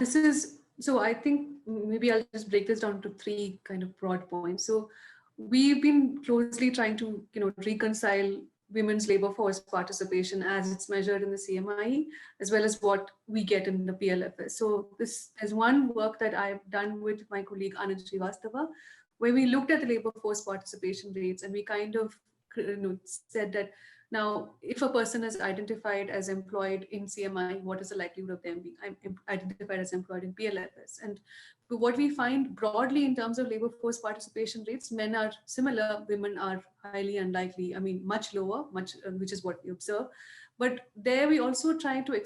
so I think maybe I'll just break this down to three kind of broad points. So we've been closely trying to reconcile women's labor force participation as it's measured in the CMIE, as well as what we get in the PLFS. So there's one work that I've done with my colleague Anand Srivastava, where we looked at the labor force participation rates, and we kind of said that, now, if a person is identified as employed in CMI, what is the likelihood of them being identified as employed in PLFS? And what we find broadly in terms of labor force participation rates, men are similar, women are highly unlikely, much lower, which is what we observe. But there we also try to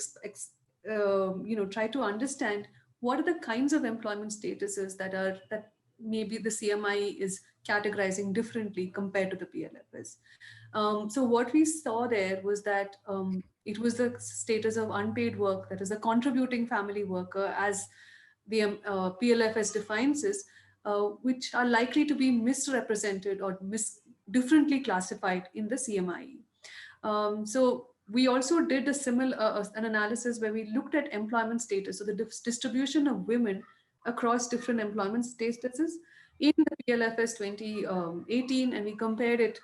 try to understand what are the kinds of employment statuses that maybe the CMI is categorizing differently compared to the PLFS. So what we saw there was that it was the status of unpaid work, that is a contributing family worker, as the PLFS defines this, which are likely to be misrepresented or differently classified in the CMIE. So we also did a similar an analysis where we looked at employment status, so the distribution of women across different employment statuses in the PLFS 2018, and we compared it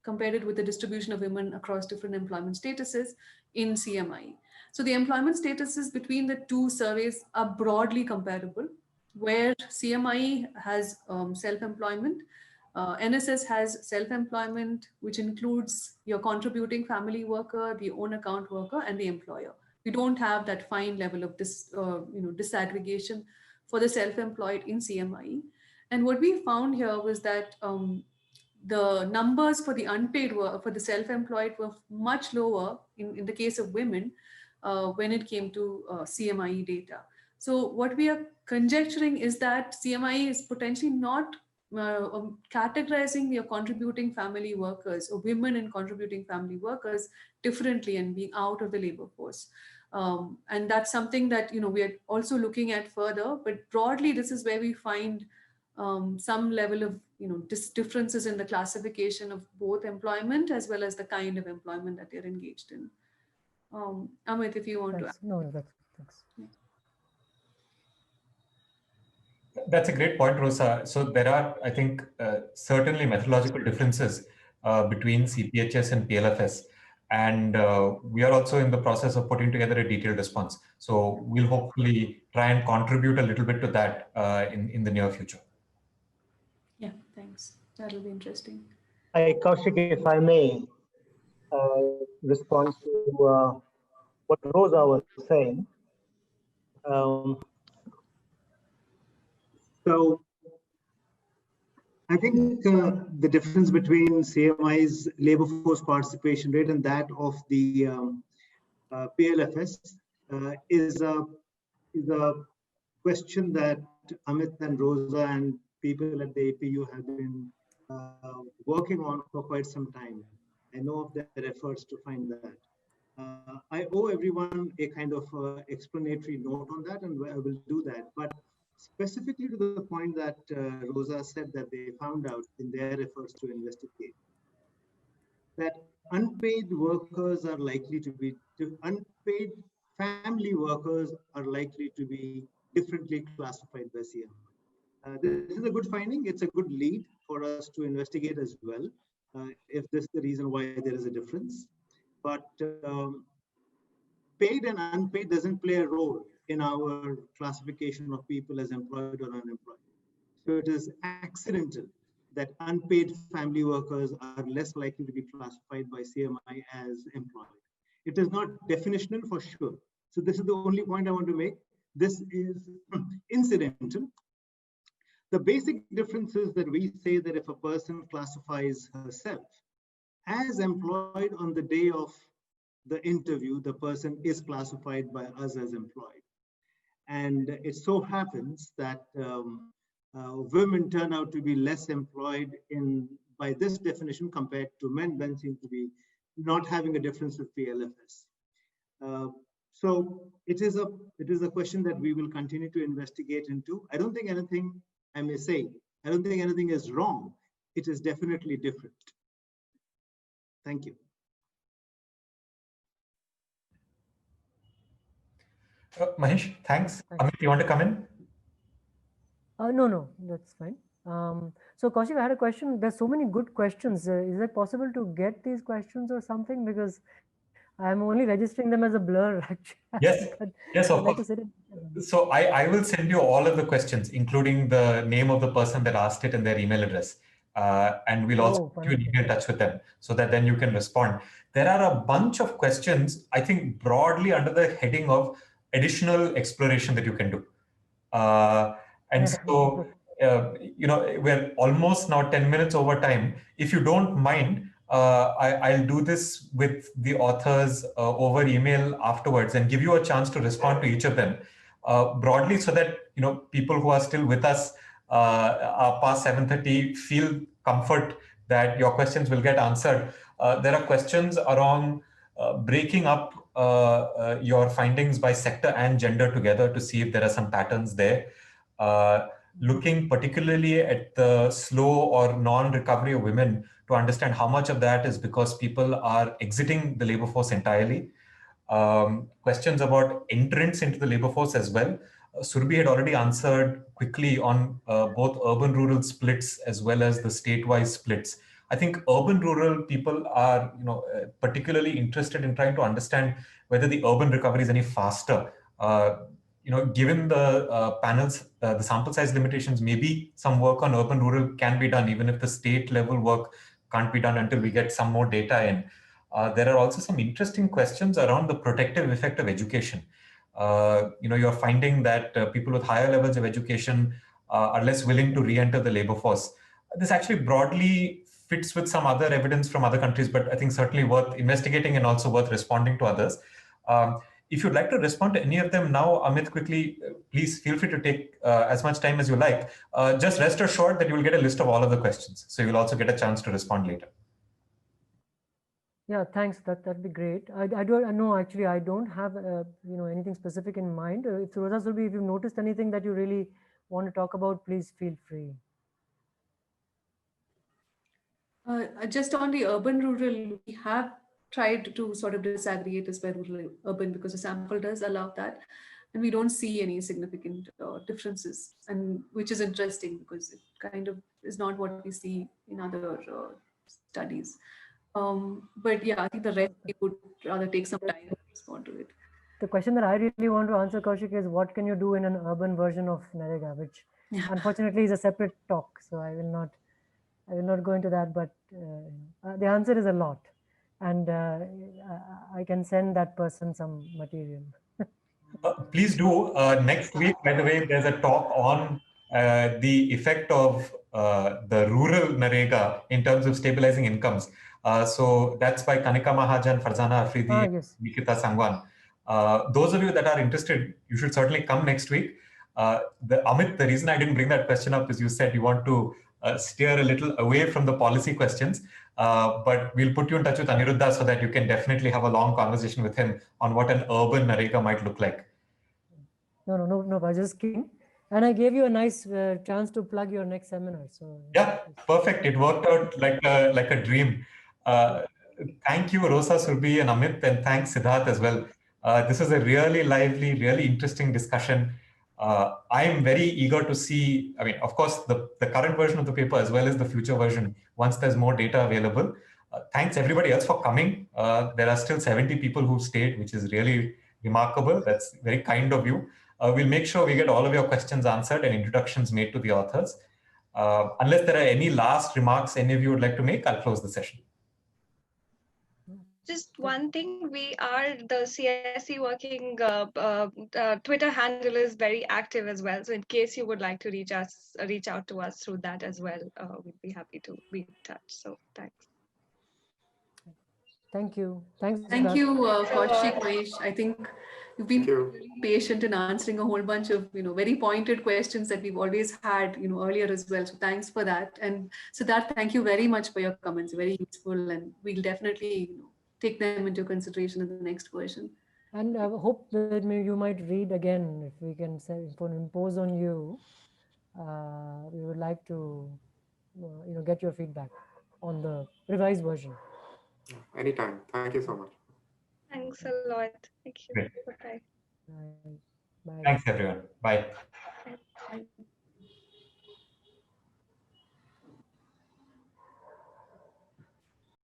with the distribution of women across different employment statuses in CMIE. So the employment statuses between the two surveys are broadly comparable, where CMIE has self-employment, NSS has self-employment, which includes your contributing family worker, the own account worker, and the employer. We don't have that fine level of disaggregation for the self-employed in CMIE. And what we found here was that the numbers for the unpaid work, for the self-employed, were much lower in the case of women when it came to CMIE data. So what we are conjecturing is that CMIE is potentially not categorizing your contributing family workers or women in contributing family workers differently and being out of the labor force. And that's something that we are also looking at further. But broadly, this is where we find some level of differences in the classification of both employment as well as the kind of employment that they're engaged in. Amit, if you want to add. No, thanks. Yeah. That's a great point, Rosa. So there are, I think, certainly methodological differences between CPHS and PLFS. And we are also in the process of putting together a detailed response. So we'll hopefully try and contribute a little bit to that in the near future. Yeah, thanks. That'll be interesting. Hi, Kaushik, if I may respond to what Rosa was saying. So I think the difference between CMI's labor force participation rate and that of the PLFS is a question that Amit and Rosa and people at the APU have been working on for quite some time. I know of their efforts to find that. I owe everyone a kind of explanatory note on that, and I will do that. But specifically to the point that Rosa said that they found out in their efforts to investigate, that unpaid workers are likely to be, unpaid family workers are likely to be differently classified by CMI. This is a good finding. It's a good lead for us to investigate as well, if this is the reason why there is a difference. But paid and unpaid doesn't play a role in our classification of people as employed or unemployed. So it is accidental that unpaid family workers are less likely to be classified by CMI as employed. It is not definitional for sure. So this is the only point I want to make. This is incidental. The basic difference is that we say that if a person classifies herself as employed on the day of the interview, the person is classified by us as employed. And it so happens that women turn out to be less employed by this definition compared to men. Men seem to be not having a difference with PLFS. So it is a question that we will continue to investigate into. I don't think anything, I may say, I don't think anything is wrong. It is definitely different. Thank you. Mahesh, thanks. Amit, you want to come in? No, that's fine. So Kaushik, I had a question. There's so many good questions. Is it possible to get these questions or something? Because I'm only registering them as a blur, actually. Yes, of course. So I will send you all of the questions, including the name of the person that asked it and their email address. And we'll also put you in touch with them so that then you can respond. There are a bunch of questions, I think, broadly under the heading of additional exploration that you can do. And so, we're almost now 10 minutes over time. If you don't mind, I'll do this with the authors over email afterwards and give you a chance to respond to each of them broadly, so that people who are still with us past 7:30 feel comfort that your questions will get answered. There are questions around breaking up your findings by sector and gender together to see if there are some patterns there. Looking particularly at the slow or non-recovery of women to understand how much of that is because people are exiting the labor force entirely. Questions about entrance into the labor force as well. Surbhi had already answered quickly on both urban-rural splits as well as the state-wise splits. I think urban-rural people are, particularly interested in trying to understand whether the urban recovery is any faster. Given the panels, the sample size limitations, maybe some work on urban-rural can be done, even if the state-level work can't be done until we get some more data in. There are also some interesting questions around the protective effect of education. You're finding that people with higher levels of education are less willing to re-enter the labor force. This actually broadly fits with some other evidence from other countries, but I think certainly worth investigating and also worth responding to others. If you'd like to respond to any of them now, Amit, quickly, please feel free to take as much time as you like. Just rest assured that you will get a list of all of the questions. So you'll also get a chance to respond later. Yeah, thanks. That'd be great. I don't have anything specific in mind. If Rosa, Surbhi, if you've noticed anything that you really want to talk about, please feel free. Just on the urban-rural, we have tried to sort of disaggregate this by rural-urban because the sample does allow that, and we don't see any significant differences, and which is interesting because it kind of is not what we see in other studies. But yeah, I think the rest we would rather take some time to respond to it. The question that I really want to answer, Kaushik, is what can you do in an urban version of NREGA, which unfortunately is a separate talk. So I will not go into that, but the answer is a lot. And I can send that person some material. Please do. Next week, by the way, there's a talk on the effect of the rural NREGA in terms of stabilizing incomes. So that's by Kanika Mahajan, Farzana Afridi, yes. Nikita Sangwan. Those of you that are interested, you should certainly come next week. Amit, the reason I didn't bring that question up is you said you want to steer a little away from the policy questions, but we'll put you in touch with Aniruddha so that you can definitely have a long conversation with him on what an urban NREGA might look like. No, I was just kidding. And I gave you a nice chance to plug your next seminar. So yeah, perfect. It worked out like a dream. Thank you, Rosa, Surbhi, and Amit, and thanks, Siddharth, as well. This is a really lively, really interesting discussion. I'm very eager to see, I mean, of course, the current version of the paper as well as the future version, once there's more data available. Thanks, everybody else, for coming. There are still 70 people who stayed, which is really remarkable. That's very kind of you. We'll make sure we get all of your questions answered and introductions made to the authors. Unless there are any last remarks any of you would like to make, I'll close the session. Just one thing, the CSE working Twitter handle is very active as well. So in case you would like to reach out to us through that as well, we'd be happy to be in touch. So thanks. Thank you. Thanks. Thank you, Kaushik, Mahesh. I think you've been really patient in answering a whole bunch of very pointed questions that we've always had earlier as well. So thanks for that. And Siddharth, thank you very much for your comments. Very useful, and we'll definitely take them into consideration in the next version. And I hope that you might read again if we can impose on you. We would like to get your feedback on the revised version. Anytime. Thank you so much. Thanks a lot. Thank you. Bye. Bye. Thanks, everyone. Bye.